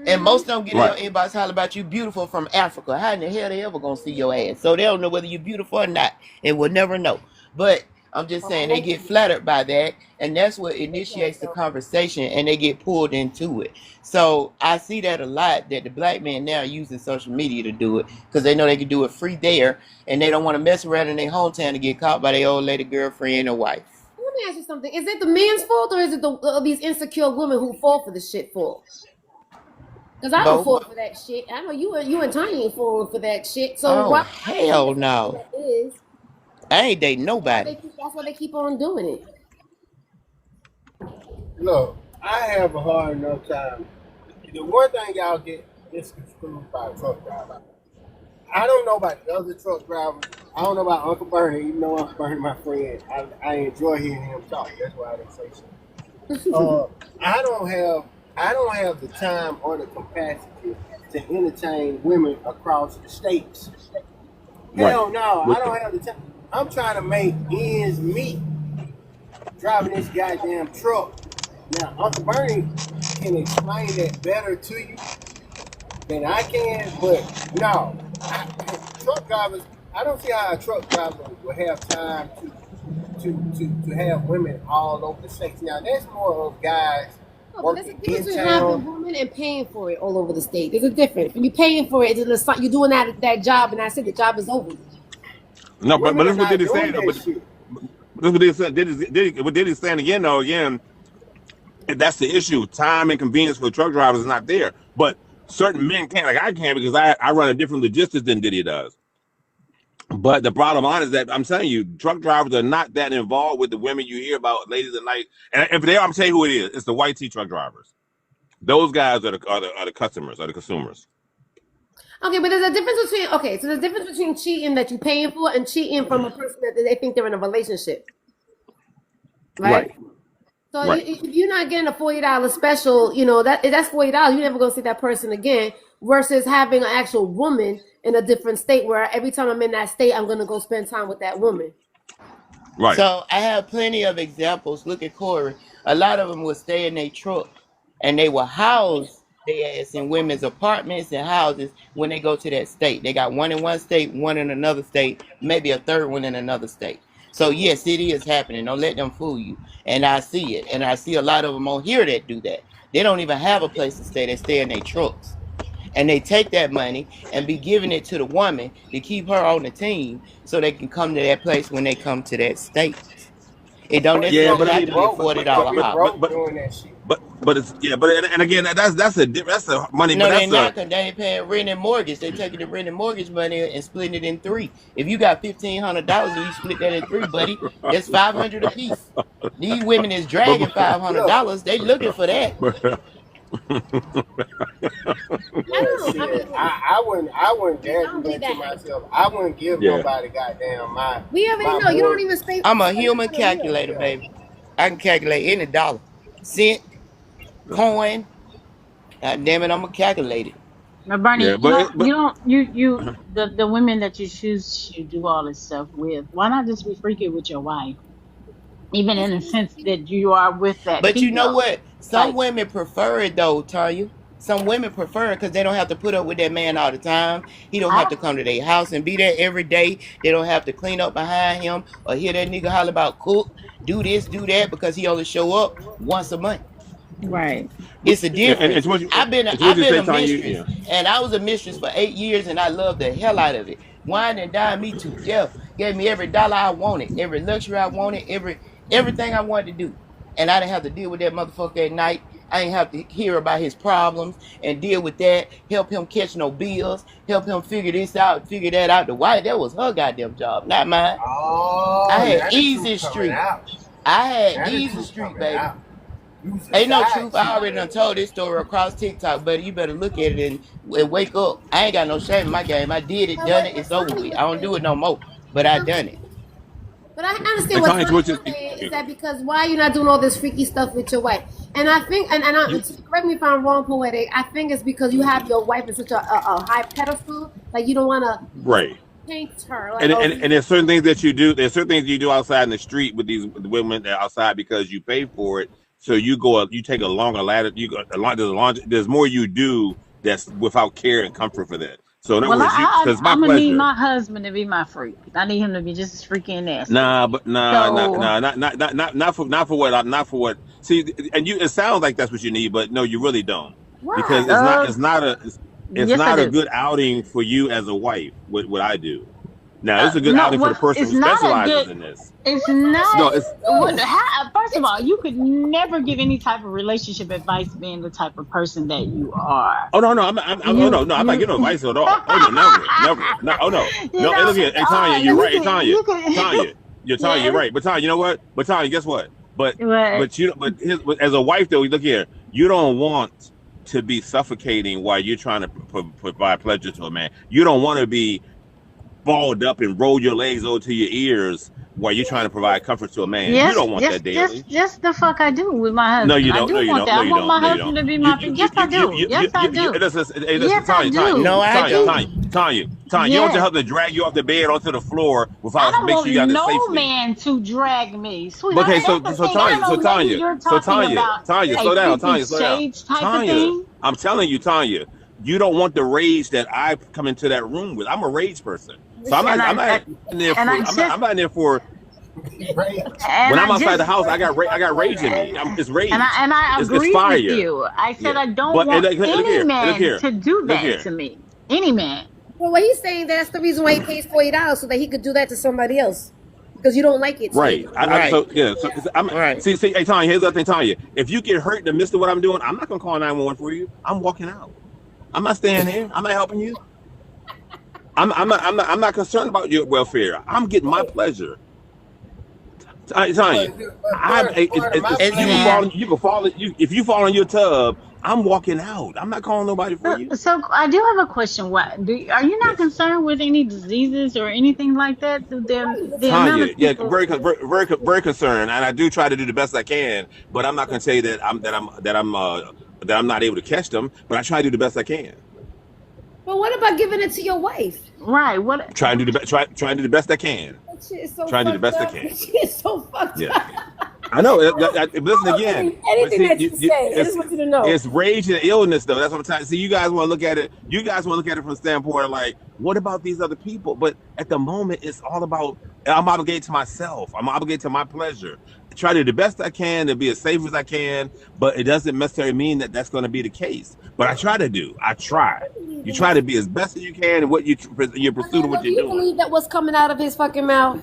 And most of them get in Right. your inbox holler about you beautiful from Africa. How in the hell they ever gonna see your ass? So they don't know whether you beautiful or not, and will never know. But I'm just Oh, I saying they like get you. flattered by that, and that's what Take that, initiates the though. conversation, and they get pulled into it. So I see that a lot that the black men now using social media to do it because they know they can do it free there, and they don't want to mess around in their hometown to get caught by their old lady girlfriend or wife. Let me ask you something. Is it the man's fault or is it these insecure women who fall for the shit fault? Because I don't Both. fall for that shit. I know you and Tiny ain't falling for that shit. So Oh why is it hell the fact no! that it is? I ain't dating That's why nobody. they keep on doing it. Look, I have a hard enough time. The one thing y'all get misconstrued by truck drivers. I don't know about the other truck drivers. I don't know about Uncle Bernie. Even though Uncle Bernie, my friend, I enjoy hearing him talk. That's why I don't say so. I don't have the time or the capacity to entertain women across the states. Right. Hell no, I don't have the time. I'm trying to make ends meet driving this goddamn truck. Now, Uncle Bernie can explain that better to you than I can, but no, truck drivers. I don't see how a truck driver will have time to have women all over the states. Now, that's more of guys No, but there's a working difference in between having town. women and paying for it all over the state. There's a difference. When you're paying for it, you're doing that job, and that's it. The job is over. No, but Women are that's what not Diddy's doing saying though. that But shit. that's what Diddy's saying again though. Again, that's the issue. Time and convenience for truck drivers is not there. But certain men can't, like I can, because I run a different logistics than Diddy does. But the bottom line is that I'm telling you, truck drivers are not that involved with the women you hear about, ladies at night. And if they are, I'm telling you who it is. It's the white tee truck drivers. Those guys are the customers, are the consumers. Okay, but there's a difference between cheating that you're paying for and cheating from a person that they think they're in a relationship, right? Right, So right. if you're not getting a $40 special, that's $40. You're never gonna see that person again. versus having an actual woman in a different state where every time I'm in that state, I'm gonna go spend time with that woman. Right. So I have plenty of examples. Look at Corey. A lot of them will stay in their truck and they will house their ass in women's apartments and houses when they go to that state. They got one in one state, one in another state, maybe a third one in another state. So yes, it is happening. Don't let them fool you. And I see it. And I see a lot of them on here that do that. They don't even have a place to stay. They stay in their trucks. And they take that money and be giving it to the woman to keep her on the team so they can come to that place when they come to that state. It don't Yeah, necessarily but I have mean, to be a Broke, $40 you're house. broke doing that shit. but it's yeah, but and again that's a money, but No, they that's not, a because they ain't paying rent and mortgage. They taking the rent and mortgage money and splitting it in three. If you got $1,500 and you split that in three, buddy, that's 500 a piece. These women is but dragging Look, $500. They looking for that. I yeah, don't. I shit. mean, I wouldn't I dare don't do believe that to that. myself. I wouldn't give yeah. nobody goddamn We already my know you don't mortgage. even spend I'm a spend human that on a meal. calculator, Yeah. baby. I can calculate any dollar, cent, coin. God damn it, I'm a calculator. Now, Bernie, Yeah, but the women that you choose to do all this stuff with, why not just be freaky with your wife? Even in the sense that you are with that But you know female. what? Some Like, women prefer it though, Tanya. Some women prefer it because they don't have to put up with that man all the time. He don't have I to come to their house and be there every day. They don't have to clean up behind him or hear that nigga holler about cook, do this, do that because he only show up once a month. right. but It's a and difference. to what you I've been say, a Tanya, mistress, yeah, and I was a mistress for 8 years, and I loved the hell out of it. Wine and dined me to death. Gave me every dollar I wanted, every luxury I wanted, everything I wanted to do, and I didn't have to deal with that motherfucker at night. I didn't have to hear about his problems and deal with that. Help him catch no bills. Help him figure this out, figure that out. The wife, that was her goddamn job, not mine. I Oh, had now the easy truth coming street. out. I had Now the easy truth street, coming baby. out. You was a Ain't no side truth. I chick. already done told this story across TikTok, but you better look at it and wake up. I ain't got no shame in my game. I did it, But done it. what It's over Tanya with. was I don't do saying, it no more, but I done it. but I understand and what Tanya, to Tanya what was saying is that because why are you not doing all this freaky stuff with your wife? And I think, you correct me if I'm wrong, poetic. I think it's because you have your wife in such a high pedestal, like you don't want to right. paint her like, And, oh, and and there's certain things that you do. There's certain things you do outside in the street with these women that are outside because you pay for it. So you take a longer ladder. You go a lot. There's more you do that's without care and comfort for that. So in other Well, words, because it's my I'm gonna need pleasure. my husband to be my freak. I need him to be just as freaky and nasty. Nah, but So, not for what. See, and you. It sounds like that's what you need, but no, you really don't, because why? it's yes, I not a do. good outing for you as a wife. What I do now, it's a good No, outing for the what? person It's who not a specializes good. in this. It's What kind of No, not. shit it's is What? this? First of It's all, you could never give any type of relationship advice being the type of person that you are. oh no, oh You, no, I'm not you, giving advice at all. Oh no, never, no, oh no, you no. Hey, know, look here, hey Tanya, oh, you're right. Hey Tanya, you could, Tanya, you're yes, right. But Tanya, you know what? But Tanya, guess what? But but but as a wife though, look here, you don't want to be suffocating while you're trying to provide pleasure to a man. You don't want to be balled up and roll your legs over to your ears while you're trying to provide comfort to a man. You yes, don't want that daily. just the fuck I do with my No, husband. you I don't. No, do you want don't. that. No, I you want don't. my No, you husband don't. to be my friend. Yes, I do. Yes, I do. Listen, Yes, I Tanya, do. No, I Tanya, do. Tanya, Tanya, Tanya. You don't want your Yes. husband to drag you off the bed onto the floor I without don't make sure want you got it no safely. man to drag me, sweetheart. Okay, And that's the so thing. I Tanya, don't know, maybe you're talking about Tanya, a slow down, 50 Tanya, slow down, Shades type of Tanya. thing. I'm telling you, Tanya, you don't want the rage that I come into that room with. I'm a rage person, so shit. And I in there and for. I just I'm not in there for. Right. When and I'm I outside the just house, I got rage in me. It's rage. and I It's agree with fire. you. I said Yeah, I don't but want look any here, man to do look that here. to me. Any man. Well, what he's saying that's the reason why he pays $40 so that he could do that to somebody else because you don't like it. So Right. he, Right. So yeah. So I'm Right. see. Hey, Tanya. Here's the other thing, Tanya. If you get hurt in the midst of what I'm doing, I'm not gonna call 911 for you. I'm walking out. I'm not staying here. I'm not helping you. I'm not concerned about your welfare. I'm getting my pleasure. Tanya, But part of my if you can Exactly. pleasure, Yeah. fall, you can fall. If you fall in your tub, I'm walking out. I'm not calling nobody for you. So I do have a question. Are you not Yes. concerned with any diseases or anything like that? The amount Tanya, of yeah, people. very concerned, and I do try to do the best I can. But I'm not going to say that I'm not able to catch them. But I try to do the best I can. But what about giving it to your wife? Right. What? Try and do the best. Try and do the best I can. That shit is so Try and do the fucked best I up. can. That shit is so fucked Yeah. up. I know. Listen I'll again, believe but anything see, that you say. I just it's want you to know. rage and illness though. That's what I'm trying to see. You guys want to look at it. You guys want to look at it from the standpoint of like, what about these other people? But at the moment, it's all about I'm obligated to myself. I'm obligated to my pleasure. I try to do the best I can to be as safe as I can, but it doesn't necessarily mean that that's going to be the case. But I try to do. I try. I believe You in try that. to be as best as you can in what your pursuit of Orlando, what do you're you doing. believe that what's coming out of his fucking mouth?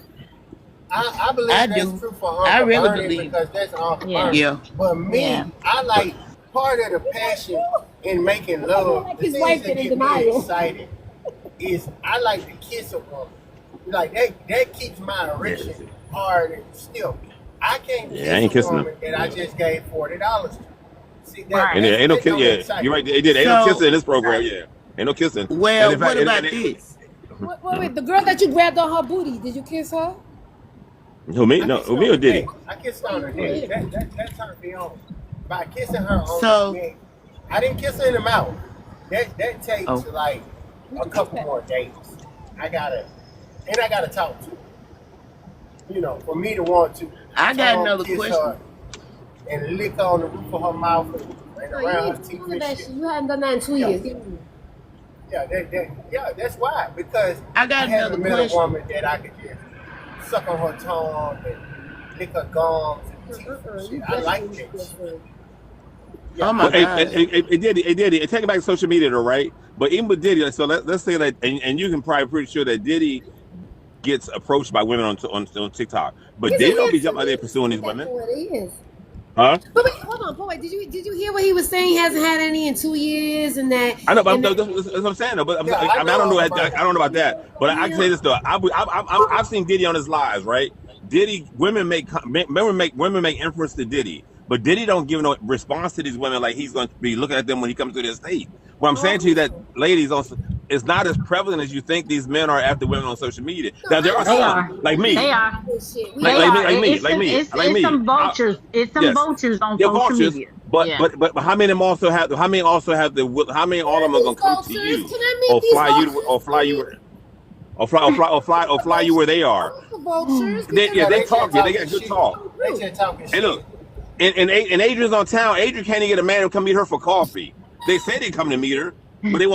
I believe I that's do. true for I Uncle really Bernie believe. because that's Uncle Yeah. Bernie. Yeah. But me, Yeah. I But like part of the passion in making love. Like The his things wife that did in get me denial. excited is I like to kiss a woman. Like that keeps my erection yeah, hard and still. I can't yeah, I kiss ain't a kissing them. woman that I just gave $40 to. See that Right. Ain't no that kiss. don't Yeah, excite you're me. right. They did. Ain't no kissing So, in this program. Yeah, ain't no kissing. And well, in fact, what about this? Wait, the girl that you grabbed on her booty, did you kiss her? who me? I No, kissed who her me on or the did neck. he? I kissed her Oh, on you the did. neck. That turned me on. By kissing her on the So, neck, I didn't kiss her in the mouth. That takes oh, like Where'd a you kiss couple that? more days. I gotta talk to her. You know, for me to want to I got tongue another kiss question. her and lick on the roof of her mouth and No, you around need her to teeth tell her and that shit. shit. You hadn't done that in 2 years. Give me. Yeah, that's why. Because I I got another haven't met a question. woman that I could just suck on her tongue and lick her gums and teeth and shit. You I like definitely that need shit. to. Oh Yeah, my But God. it did it. Take it back to social media, though, right? But even with Diddy, so let's say that, and you can probably pretty sure that Diddy gets approached by women on TikTok, but He's a Diddy don't be handsome jumping out there man. pursuing these At that women, point, he is. huh? But wait, hold on, boy. Did you hear what he was saying? He hasn't had any in 2 years, and that I know, but and that. that's what I'm saying. Though, but yeah, I, I mean, I don't know know. all I about don't know about You that. know But about I can say him? this though. I've seen Diddy on his lives, right? Diddy women make inference to Diddy, but Diddy don't give no response to these women like he's going to be looking at them when he comes to their state. What I'm No, I saying to you think that so. ladies on it's not as prevalent as you think. These men are after women on social media. No, Now there I are They know. some are. like Women me, They do are. this shit. We They all are. do. like me. It's some vultures. It's some Yes, vultures on they're social vultures. media. But Yeah. but how many of them also have? How many also have the? How many Where all of are them are these gonna come to vultures? you Can I meet or these fly you vultures, or fly you please? or I'm fly you where they are? looking for vultures because Yeah, yeah, they they talk. just Yeah, they talking got good shit. talk. I'm They through. just talking Hey, shit. look, and Adrian's on town. Adrian can't even get a man to come meet her for coffee. They say they come to meet her, but they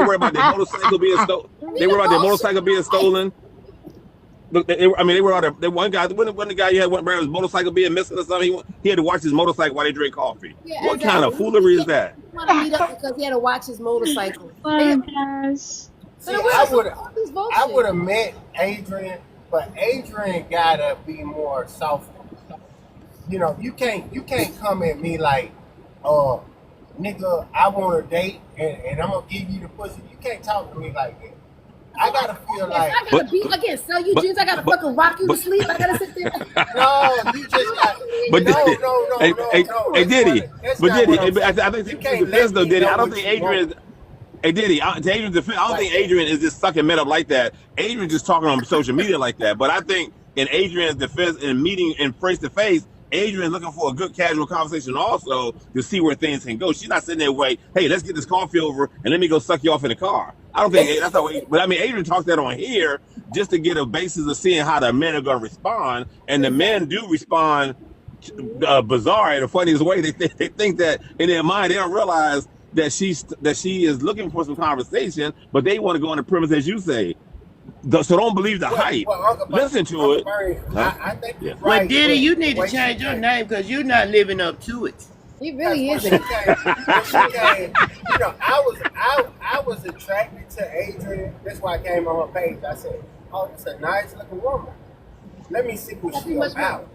worry about their motorcycle being stolen. I They need a worry about their vulture motorcycle in my being life. stolen. Look, I mean, they were out there. One guy, when the guy you had went around his motorcycle being missing or something, he had to watch his motorcycle while they drink coffee. Yeah, What kind of exactly. foolery is that? He want to meet up because he had to watch his motorcycle. Oh gosh. But See, where I are would all these I would vultures? have met Adrian, but Adrian gotta be more soft. You know, you can't come at me like, uh, nigga, I want a date and I'm gonna give you the pussy. You can't talk to me like that. I gotta feel If like I But gotta be again, sell you but jeans, I gotta but fucking rock you to but sleep. I gotta sit there. no, you just got but no, did no, no, hey, no, hey, no. hey Diddy, That's but not Diddy, what I'm saying. I think You to his can't defense let though, me Diddy, know I don't what think you want. Adrian. Hey Diddy, to Adrian's defense, I don't Like think that. Adrian is just sucking men up like that. Adrian just talking on social media like that. But I think in Adrian's defense, in meeting in face to face, Adrian's looking for a good casual conversation also to see where things can go. She's not sitting there wait, hey, let's get this coffee over and let me go suck you off in the car. I don't think that's how. But I mean, Adrian talks that on here just to get a basis of seeing how the men are going to respond, and the men do respond bizarre in the funniest way. They think that in their mind they don't realize that she is looking for some conversation, but they want to go on the premise as you say. So don't believe the hype. Well, Listen to Uncle it. Bernie, Huh? I think Yeah. you're Well, right, Diddy, you but need the to way she change your came, name because you're not living up to it. He because really when she isn't. came, you know, I was attracted to Adrian. That's why I came on her page. I said, "Oh, it's a nice looking woman. Let me see what Got she too much about.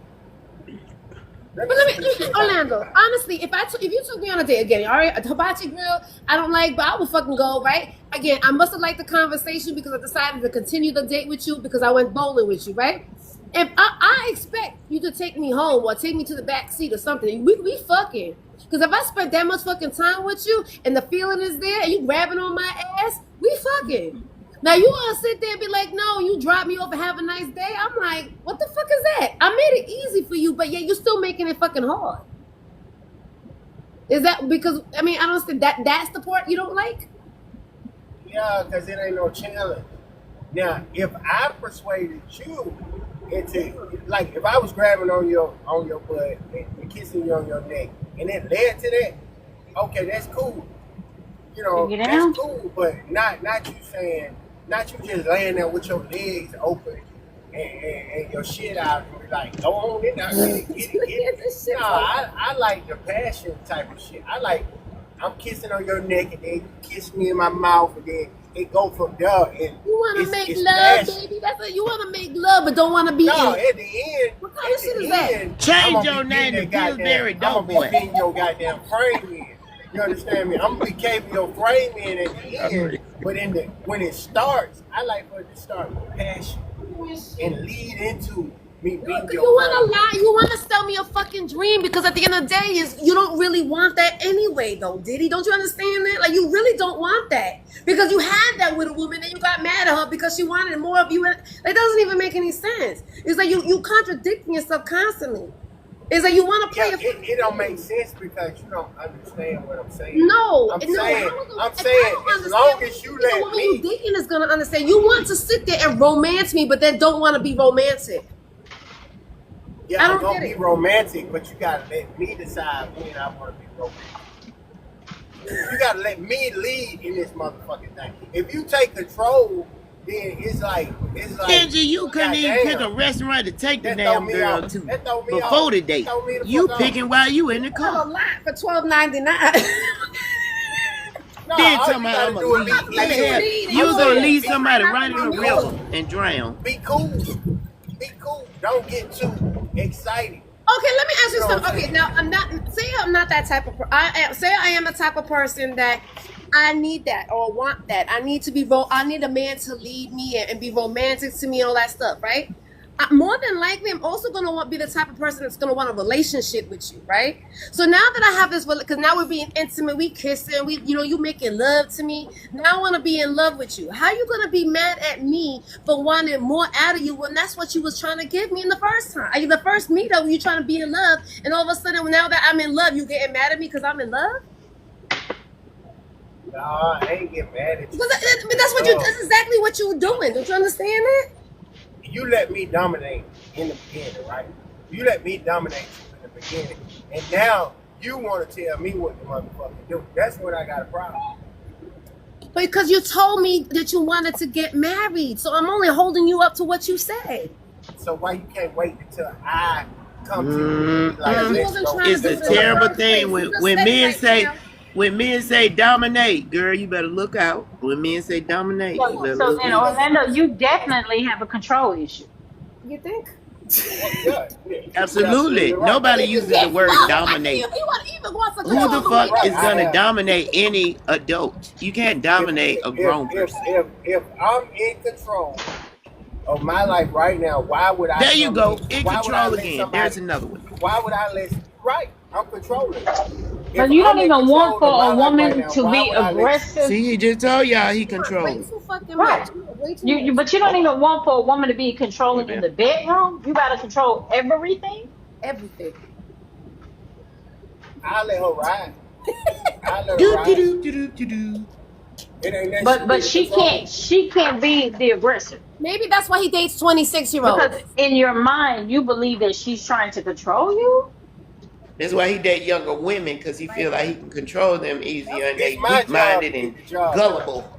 Let But me see let what me, she Orlando. about." Honestly, if you took me on a date again, all right, a hibachi grill, I don't like, but I would fucking go, right? Again, I must have liked the conversation because I decided to continue the date with you because I went bowling with you, right? If I expect you to take me home or take me to the back seat or something, we fucking. Because if I spent that much fucking time with you and the feeling is there and you grabbing on my ass, we fucking. Now you want to sit there and be like, no, you drop me off and have a nice day. I'm like, what the fuck is that? I made it easy for you, but yeah, you're still making it fucking hard. Is that because I mean I don't understand that's the part you don't like? Yeah, because it ain't no challenge. Now, if I persuaded you into, like, if I was grabbing on your butt and kissing you on your neck, and it led to that, okay, that's cool. You Take know, it that's down. cool. But not you saying, not you just laying there with your legs open and your shit out and be like, go on in now, get it. This No, shit so I like the passion type of shit. I like I'm kissing on your neck and then you kiss me in my mouth and then it go from there and you want to make it's love, passion. baby. That's what you want to make love, but don't want to be No, in. at the end, What kind of at shit the is that? end, I'm Change gonna your be name to getting that Pillsbury goddamn. I'm gonna be Doughboy. fitting your goddamn frame in. You understand me? I'm gonna be caving your frame in at the end, but in the when it starts, I like for it to start with passion and lead into me being You your want to friend. lie? You want to sell me a fucking dream because at the end of the day, is you don't really want that anyway, though, Diddy. Don't you understand that? Like you really don't want that because you had that with a woman and you got mad at her because she wanted more of you. And it doesn't even make any sense. It's like you contradicting yourself constantly. It's like you want to play Yeah, a it don't make sense because you don't understand what I'm saying. no, I'm no. saying, If I don't as long understand, as you the let woman you me, dating is gonna understand. You want to sit there and romance me, but then don't want to be romantic. yeah, I I'm don't gonna get be it. romantic, but you gotta let me decide when I want to be romantic. You gotta let me lead in this motherfucking thing. If you take control, then it's like, Angie, you couldn't even pick a goddamn, restaurant to take the that throw damn me girl off. to That throw me before off. the That date. throw me the You fuck off. picking while you in the That's a car. lot for $12.99. No, Then all talking you about gotta I'm gonna do is leave. be How the Let you hell easy. lead you and I'm was gonna saying leave bullshit. be somebody Not right gonna in be a cool. river me. and drown? Be cool. Be cool. Don't get too excited. Okay, let me ask You you know what something. I'm Okay, saying? now I'm not that type of say I am the type of person that I need that or want that. I need to be I need a man to lead me and be romantic to me and all that stuff, right? More than likely, I'm also gonna want be the type of person that's gonna want a relationship with you, right? So now that I have this, because now we're being intimate, we kissing, you making love to me. Now I want to be in love with you. How you gonna be mad at me for wanting more out of you when that's what you was trying to give me in the first time? The first meetup, you trying to be in love, and all of a sudden, now that I'm in love, you getting mad at me because I'm in love? Nah, I ain't get mad at you Because because but you in love. that's exactly what you're doing. Don't you understand that? You let me dominate in the beginning, right? You let me dominate you in the beginning. And now you want to tell me what the motherfucker do. That's when I got a problem. Because you told me that you wanted to get married, so I'm only holding you up to what you said. So why you can't wait until I come to you and be like, Because you Mm-mm. let's wasn't go trying to It's do a it in the together? terrible first thing place. You just said it right now. when men say dominate, girl, you better look out. When men say dominate, you better So look then, out. Orlando, you definitely have a control issue. You think? Yeah, yeah, you're absolutely Absolutely. right. Nobody He just uses the gave word love. Like dominate. he even wants to Who You're the control the absolutely way fuck right. is everything. I gonna have. dominate any adult? You can't If dominate a if grown if person. if I'm in control of my life right now, why would I There you come go. in? In Why would I control let again. There's somebody? another one. Why would I let? Right, I'm controlling. If But you don't I'm in even want control of for my a life right woman now, to why be would I let you? aggressive. See, he just told y'all he You want way controlling. too fucking Right. much. You want way too You much. but you don't even want for a woman to be Hey, controlling in man. the bedroom. You gotta control everything. Everything. I let her ride. I let her Do do ride. do do do do do. It ain't that she But be the control. she can't be the aggressor. Maybe that's why he dates 26-year-olds. Because in your mind you believe that she's trying to control you. That's why he date younger women because he feel like he can control them easier Yep. and It's they my weak job minded to and get the job done. gullible.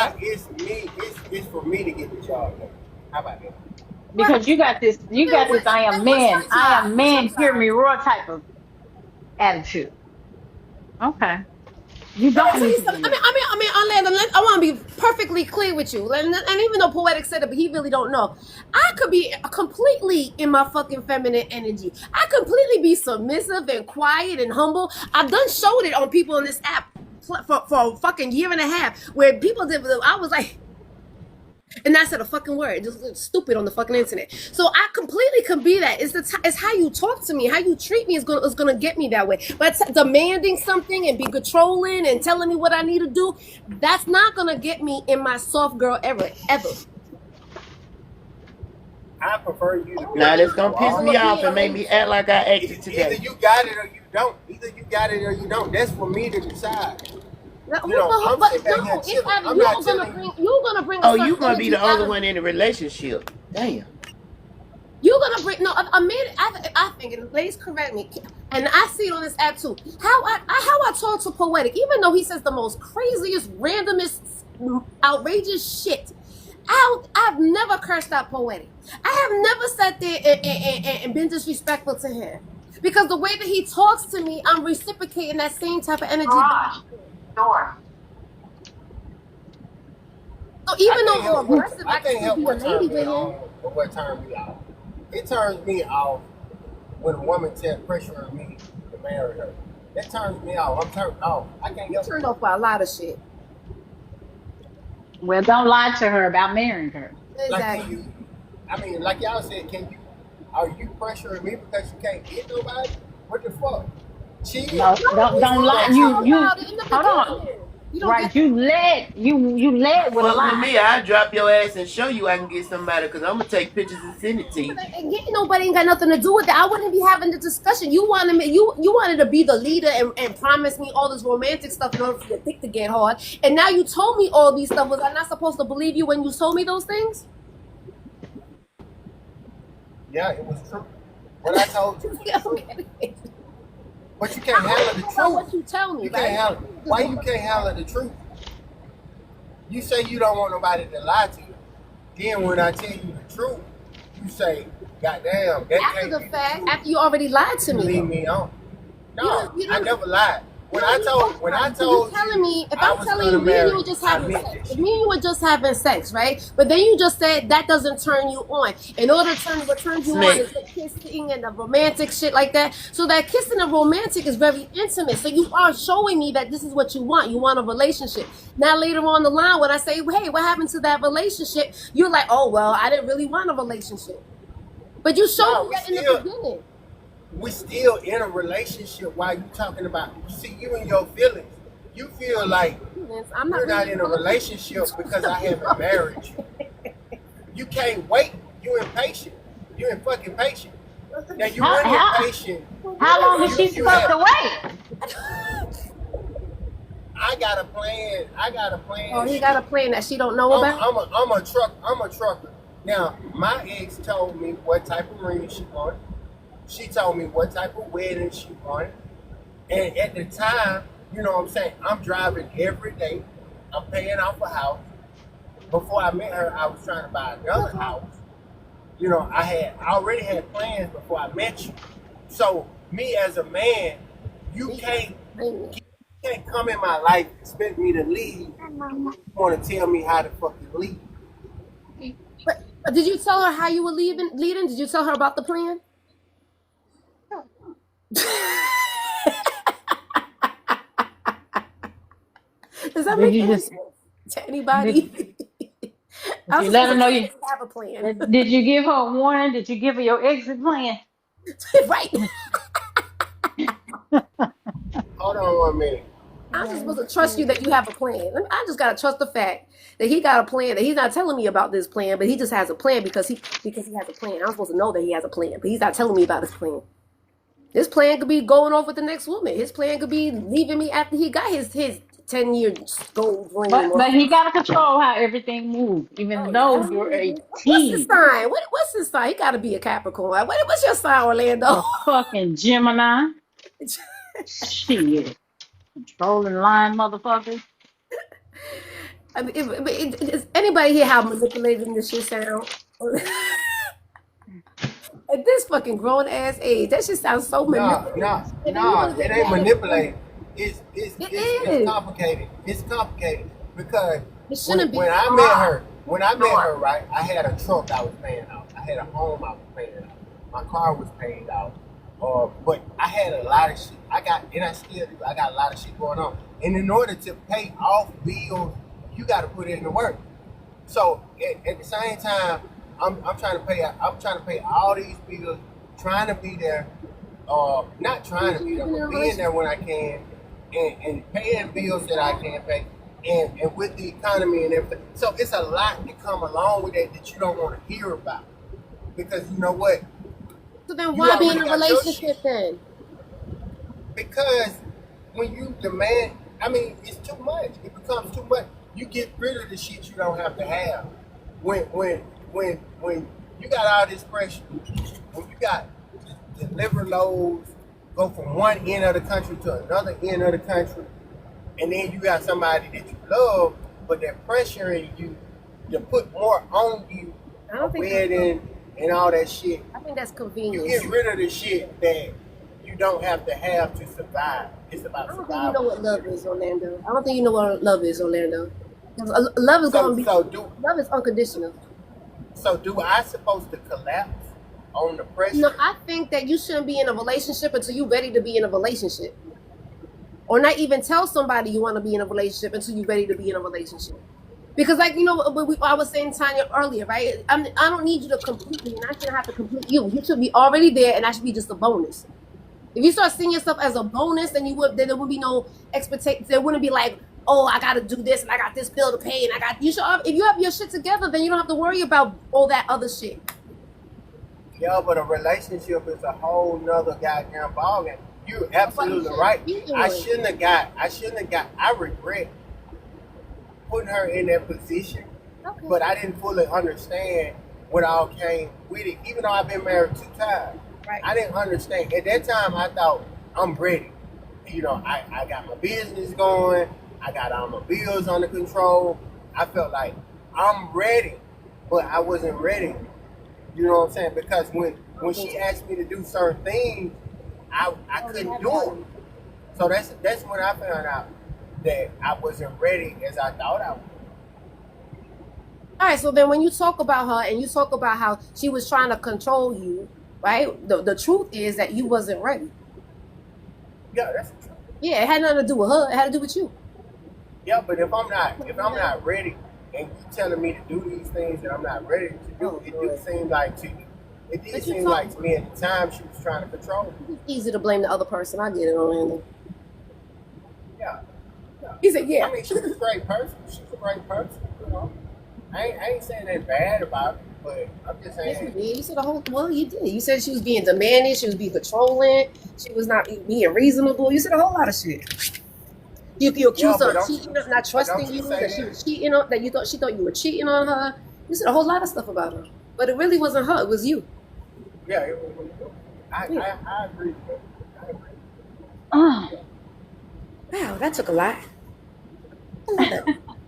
Yep. It's me. It's for me to get the job done. How about that? Right. Because you Then got this then what's your I job? am What's your man, hear job? me roar type of attitude. Okay. You Let me don't tell need you to be something. a man. Orlando, I want to be perfectly clear with you. And even though Poetic said it, but he really don't know. I could be completely in my fucking feminine energy. I completely be submissive and quiet and humble. I've done showed it on people on this app for a fucking year and a half where people did. I was like, and I said a fucking word, just stupid on the fucking internet. So I completely can be that. It's how you talk to me, how you treat me is gonna get me that way. But demanding something and be controlling and telling me what I need to do, that's not gonna get me in my soft girl ever. I prefer you to be Now who that's you gonna piss are. me off and make me act like I acted Either today. you got it or you don't. Either you got it or you don't. That's for me to decide. You know, I'm But sitting back here no, it's chilling. I'm not telling you. you're gonna bring a Oh, you certain gonna be energy the out only of one in the relationship. Damn. you're gonna bring no a man. I think, and ladies correct me, and I see it on this app too. How I talk to Poetic, even though he says the most craziest, randomest, outrageous shit. I've never cursed out Poetic. I have never sat there and been disrespectful to him because the way that he talks to me, I'm reciprocating that same type of energy back Garage to him. door. So I even though can't I'm help what aggressive, I I can can't still help be a what lady turns me with on him. or what turns me off. It turns me off when a woman tells pressure on me to marry her. That turns me off. I'm turned off. I can't I'm help turned it. off by a lot of shit. Well, don't lie to her about marrying her. Like, can Exactly. you? I mean, like y'all said, can you? Are you pressuring me because you can't get nobody? What the fuck? Chill. No, No, don't we don't We spoke lie. gonna You chill. you about it in the hold on. beginning. You don't get Right, you led with a Fuck with lie. me, I drop your ass and show you I can get somebody because I'm gonna take pictures and send it to you. and getting nobody ain't got nothing to do with that. I wouldn't be having the discussion. You wanted me, you wanted to be the leader and promise me all this romantic stuff in order for your dick to get hard. And now you told me all these stuff. Was I not supposed to believe you when you told me those things? Yeah, it was true. What I told you was Yeah, true. okay. But you I can't handle only the go by what truth. you tell me, You can't right? handle. Why you can't handle the truth? You say you don't want nobody to lie to you. Then when I tell you the truth, you say, "God damn, that After can't the be the fact, truth." after you already lied to You me, leave though. me on. You No, don't. You I don't. never lied. No, When I you told both when I right. So you told telling you me if I I'm was telling gonna you me and you marry were you, just I having meant sex. that If shit. me and you were just having sex, right? But then you just said that doesn't turn you on. In order to turn what turns you on Smack. is the kissing and the romantic shit like that. So that kissing and romantic is very intimate. So you are showing me that this is what you want. You want a relationship. Now later on the line, when I say, hey, what happened to that relationship? You're like, oh well, I didn't really want a relationship. But you showed No, me that in the beginning. we still in a relationship while you talking about see you and your feelings. You feel like I'm not we're really not in in a a relationship. relationship because I haven't married you. You can't wait. You impatient. You ain't fucking patient. Now you How weren't how impatient how long if is she you supposed had to wait? I got a plan. I got a plan. Oh, he got a Shit. plan that she don't know about. I'm a trucker. Now my ex told me what type of ring she wanted. She told me what type of wedding she wanted. And at the time, you know what I'm saying, I'm driving every day. I'm paying off a house. Before I met her, I was trying to buy another house. You know, I already had plans before I met you. So me as a man, you can't come in my life and expect me to leave. You want to tell me how to fucking leave? But did you tell her how you were leaving? Leading? Did you tell her about the plan? Does that Did make you any just sense to did, anybody? did I you was let supposed her to know tell her you? that you have a plan, Did you give her a warning? Did you give her your exit plan? right? Hold on 1 minute. I'm just supposed to trust you that you have a plan. I just gotta trust the fact that he got a plan. That he's not telling me about this plan, but he just has a plan because he has a plan. I'm supposed to know that he has a plan, but he's not telling me about his plan. His plan could be going off with the next woman. His plan could be leaving me after he got his 10-year goal dream. But he gotta control how everything moves, even Oh though yeah. you're a What's his team. sign? What's his sign? He got to be a Capricorn. What's your sign, Orlando? A fucking Gemini. Shit. Controlling line motherfucker. I mean, does anybody hear how manipulating this shit sound? At this fucking grown ass age, that shit sounds so No, manipulative. no, And then you want no. to It get ain't mad at the woman. manipulating. It's It is. complicated. It's complicated because It shouldn't be. when I met her, right, I had a truck I was paying off. I had a home I was paying off. My car was paid off. But I had a lot of shit. And I still do. I got a lot of shit going on. And in order to pay off bills, you got to put in the work. So at the same time, I'm trying to pay. I'm trying to pay all these bills, trying to be there, not trying to be there, but being there when I can, and paying bills that I can pay, and with the economy and everything. So it's a lot to come along with that you don't want to hear about, because you know what? So then You why be in already a got your shit. relationship then? Because when you demand, I mean, it's too much. It becomes too much. You get rid of the shit you don't have to have. When you got all this pressure, when you got the liver loads go from one end of the country to another end of the country, and then you got somebody that you love, but they're pressuring you to put more on you, I a don't think wedding and all that shit. I think that's You convenience. get rid of the shit that you don't have to have to survive. It's I about don't think you know survival. what love is, Orlando. I don't think you know what love is, Orlando. 'Cause, love is So gonna be so do love is unconditional. so do I supposed to collapse on the No, pressure? I think that you shouldn't be in a relationship until you're ready to be in a relationship. Or not even tell somebody you want to be in a relationship until you're ready to be in a relationship. Because, like, I was saying, Tanya, earlier, right? I don't need you to complete me, and I shouldn't have to complete you. You should be already there, and that should be just a bonus. If you start seeing yourself as a bonus, then there would be no expectation. There wouldn't be like, oh, I got to do this, and I got this bill to pay, and I got you should. If you have your shit together, then you don't have to worry about all that other shit. Yeah, but a relationship is a whole nother goddamn ballgame. You're But you absolutely right. shouldn't be in I one. shouldn't have got. I shouldn't have got. I regret putting her in that position, Okay. but I didn't fully understand what all came with it. Even though I've been married 2 times, Right. I didn't understand. At that time, I thought I'm ready. I got my business going. I got all my bills under control. I felt like I'm ready, but I wasn't ready. You know what I'm saying? Because when she asked me to do certain things, I couldn't do it. So that's when I found out that I wasn't ready as I thought I was. All right, so then when you talk about her and you talk about how she was trying to control you, right? The truth is that you wasn't ready. Yeah, that's the truth. Yeah, it had nothing to do with her. It had to do with you. Yeah, but if I'm not ready, and you telling me to do these things that I'm not ready to do, Oh, it Lord. do seem like to you. It did But you seem talk. like to me at the time she was trying to control me. It's easy to blame the other person. I get it, Orlando. Yeah. Yeah. He said, "Yeah." I mean, she's a great person. She's a great person. I ain't saying that bad about it, but I'm just Yes, you saying. did. You said the whole. Well, you did. You said she was being demanding. She was being controlling. She was not being reasonable. You said a whole lot of shit. You Yeah, accused her of cheating, of not but don't trusting you you, say that she that? was cheating on, that she thought you were cheating on her. You said a whole lot of stuff about her, but it really wasn't her. It was you. Yeah, I, Yeah. I, I agree with that. I agree. Uh, Wow, that took a lot.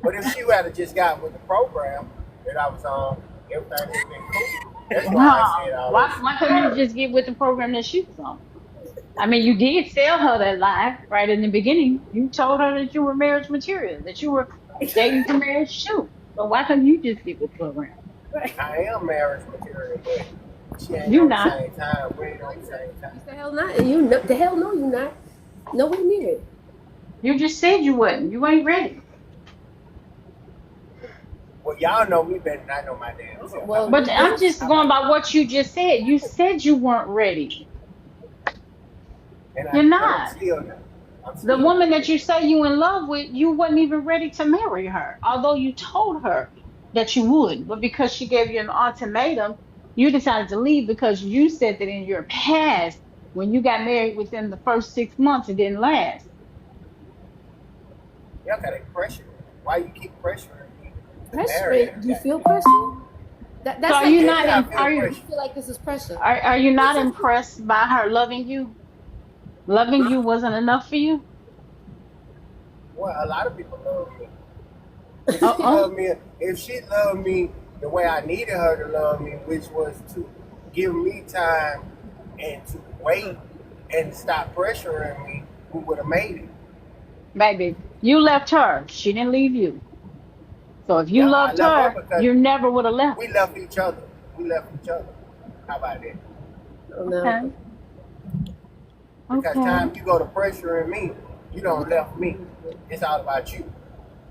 But if she had just got with the program that I was on, everything would have been cool. That's why I said no, all why this. why couldn't you just get with the program that she was on? I mean, you did sell her that lie right in the beginning. You told her that you were marriage material, that you were dating for marriage too. So why couldn't you just get with the program? I am marriage material, but she ain't You on the not. same time. We ain't on the same time. You said hell not, and you know, the hell no, you not. Nowhere near it. You just said you wasn't. You ain't ready. Well, y'all know me better than I know my damn self. Well, But I'm just How going about by what you just said. You said you weren't ready. You're but I'm not. still not. I'm The still woman not that ready. you say you in love with, you wasn't even ready to marry her, although you told her that you would. But because she gave you an ultimatum, you decided to leave because you said that in your past, when you got married within the first 6 months, it didn't last. Y'all got to pressure. Why you keep pressuring me to marry pressure. her? Do you feel pressure? So That's are like you you not Yeah, I in, feel pressure. feel like this is pressure. are you not impressed by her loving you? Loving you wasn't enough for you? Well, a lot of people love me. If she Uh-uh. loved me, if she loved me the way I needed her to love me, which was to give me time and to wait and stop pressuring me, we would have made it. Baby, you left her. She didn't leave you. So if you Yeah, I loved love her her, because you never would have left. we left each other. We left each other. How about that? Oh, Okay. no. Because Okay. time you go to pressuring me, you don't left me. It's all about you.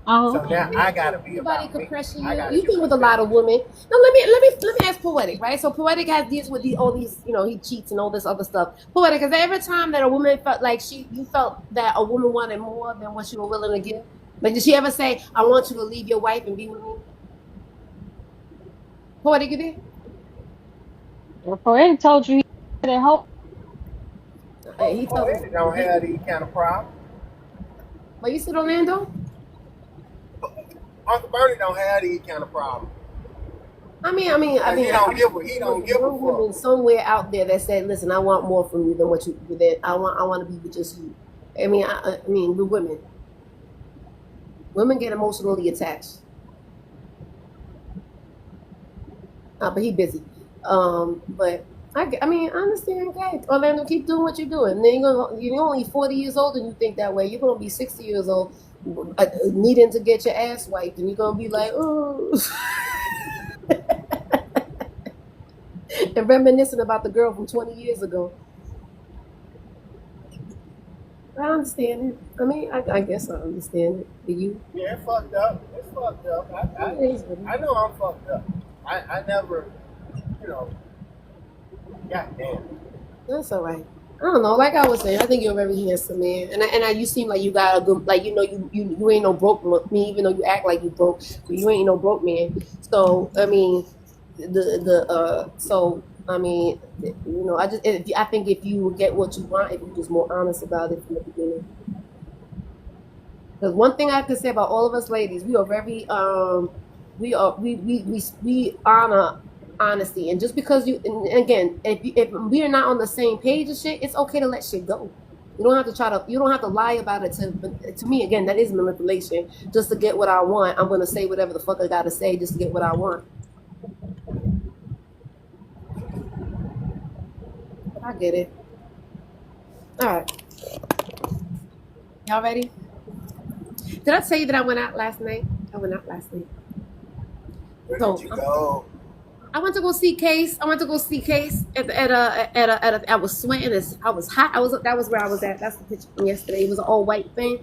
Oh, So now okay. I gotta be Nobody about could me. pressure I you. gotta You've do been with a what's lot best of for me. women. Now let me ask Poetic, right? So Poetic has deals with all these, he cheats and all this other stuff. Poetic, is there ever time that a woman felt like you felt that a woman wanted more than what you were willing to give? Like, did she ever say, "I want you to leave your wife and be with me"? Poetic, you there? Well, Poetic told you he had a hope. He told me. Poetic don't have these kind of problems. But you said Orlando? Uncle Bernie don't have these kind of problems. I mean, He don't give a one fuck. woman somewhere out there that said, "Listen, I want more from you than what you that I want to be with just you." I mean, with women get emotionally attached. But he busy. But I mean, I understand. Okay, Orlando, keep doing what you're doing. And then you're only 40 years old, and you think that way. You're gonna be 60 years old, needing to get your ass wiped, and you're gonna be like, oh, and reminiscing about the girl from 20 years ago. I understand it. I mean, I guess I understand it. Do you? Yeah, it's fucked up. It's fucked up. It is, I know I'm fucked up. I never, you know, goddamn. That's all right. I don't know. Like I was saying, I think you're a very handsome man, and you seem like you got a good, like you ain't no broke me, even though you act like you broke, but you ain't no broke man. So I mean, I mean, I think if you get what you want, if you're just more honest about it from the beginning. Because one thing I can say about all of us ladies, we are very we honor honesty, and just because and again, if we are not on the same page of shit, it's okay to let shit go. You don't have to lie about it. To me, again, that is manipulation. Just to get what I want, I'm gonna say whatever the fuck I gotta say just to get what I want. I get it. All right, y'all ready? Did I tell you that I went out last night? I went out last night. Where did So you go? I went to go see Case. I went to go see Case I was sweating. I was hot. That was where I was at. That's the picture from yesterday. It was an all white thing,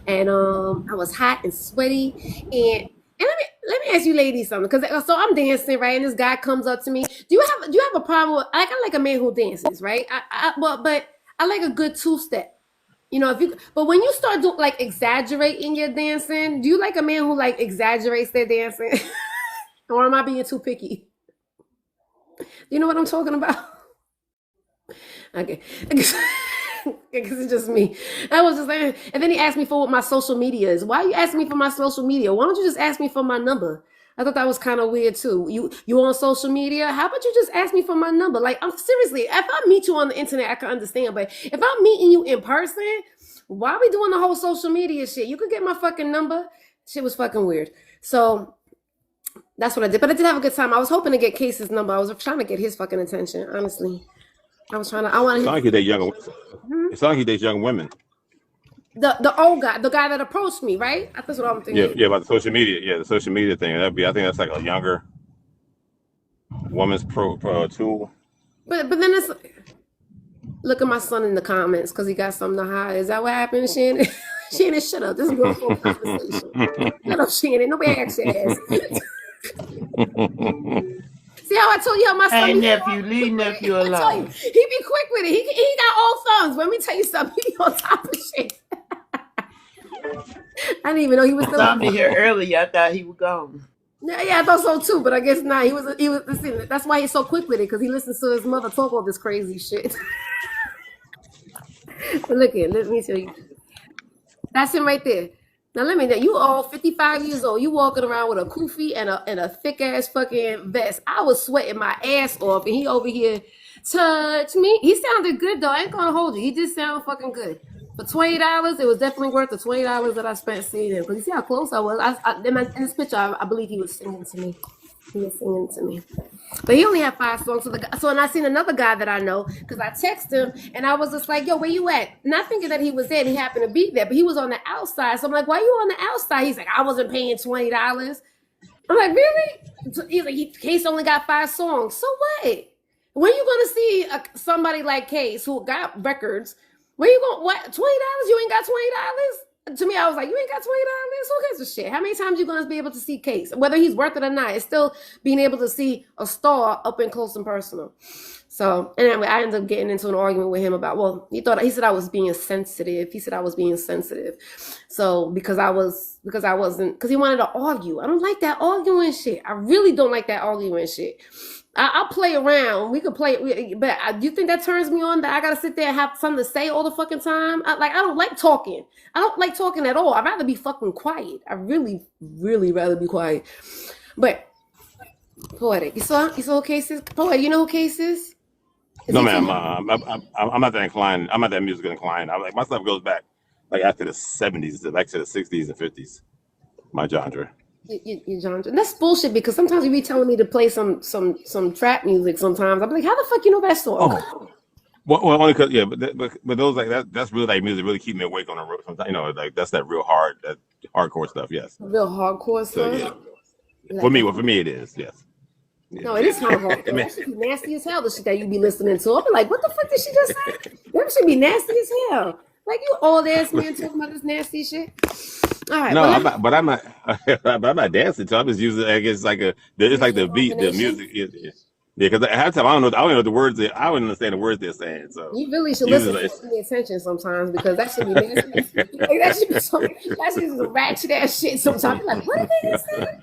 and I was hot and sweaty. And let me ask you ladies something, because so I'm dancing, right, and this guy comes up to me. Do you have a problem with, I like a man who dances, right? But I like a good two step. But when you start like exaggerating your dancing, do you like a man who like exaggerates their dancing, or am I being too picky? You know what I'm talking about? Okay. Because it's just me. I was just saying, and then he asked me for what my social media is. Why are you asking me for my social media? Why don't you just ask me for my number? I thought that was kind of weird too. You on social media? How about you just ask me for my number? Like, I'm seriously, if I meet you on the internet, I can understand. But if I'm meeting you in person, why are we doing the whole social media shit? You could get my fucking number. Shit was fucking weird. So that's what I did. But I did have a good time. I was hoping to get Case's number. I was trying to get his fucking attention, honestly. I It's wanted not his, like you date young. hmm? It's not like you date young women. The old guy, the guy that approached me, right? That's what I'm Yeah, thinking. yeah, about the social media. Yeah, the social media thing. I think that's like a younger woman's pro tool. But then it's, look at my son in the comments because he got something to hide. Is that what happened, Shannon? Shannon, shut up. This is grown folk conversation. Shut up, Shannon. Nobody asked your ass. See how I told you how my son Hey, be nephew, quick leave with it? nephew I told you, alone. he be quick with it. He got all thumbs. Let me tell you something. He be on top of shit. I didn't even know he was I still saw in him in here. here earlier. I thought he was gone. Yeah, I thought so too, but I guess not. He was listen, that's why he's so quick with it, because he listens to his mother talk all this crazy shit. But look here, let me tell you. That's him right there. Now let me know. You all 55 years old. You walking around with a kufi and a thick ass fucking vest. I was sweating my ass off, and he over here touch me. He sounded good though. I ain't gonna hold you. He just sounded fucking good. For $20, it was definitely worth the $20 that I spent seeing him. Because you see how close I was. In this picture, I believe he was singing to me. He was singing to me. But he only had 5 songs. And I seen another guy that I know, because I texted him and I was just like, yo, where you at? Not thinking that he was there and he happened to be there, but he was on the outside. So I'm like, why you on the outside? He's like, I wasn't paying $20. I'm like, really? He's like, Case only got 5 songs. So what? When you gonna see somebody like Case who got records? Where you going? What? $20? You ain't got $20? To me, I was like, you ain't got $20? Who gives a shit? How many times you gonna be able to see Case? Whether he's worth it or not, it's still being able to see a star up and close and personal. So anyway, I ended up getting into an argument with him about, well, he said I was being sensitive. He said I was being sensitive. So because he wanted to argue. I don't like that arguing shit. I really don't like that arguing shit. I'll play around. We could play, but do you think that turns me on that I gotta sit there and have something to say all the fucking time? I don't like talking. I don't like talking at all. I'd rather be fucking quiet. I really, really rather be quiet. But Poetic, you saw Case is? Poetic, you know who Case is? No, ma'am. I'm not that inclined. I'm not that musical inclined. I like my stuff goes back like after the 70s, like to the 60s and 50s. My genre. You John. That's bullshit because sometimes you be telling me to play some trap music. Sometimes I'm like, how the fuck you know that song? Oh, well, only because yeah, but those like that's really like music really keep me awake on the road. Sometimes like that's that real that hardcore stuff. Yes. Real hardcore So stuff. yeah, for me it is. Yes. Yeah. No, it is kind of hardcore. That should be nasty as hell. The shit that you be listening to. I'll be like, what the fuck did she just say? That should be nasty as hell. Like you old ass man talking about this nasty shit. All right. No, I'm not. I'm not dancing to. I'm just using. I guess it's like the beat, the music. Yeah, because at halftime I don't know the words. I don't understand the words they're saying. So you really should listen and pay attention sometimes because that should be nasty. Like, that should be some ratchet ass shit. Sometimes you're like, what did they just say?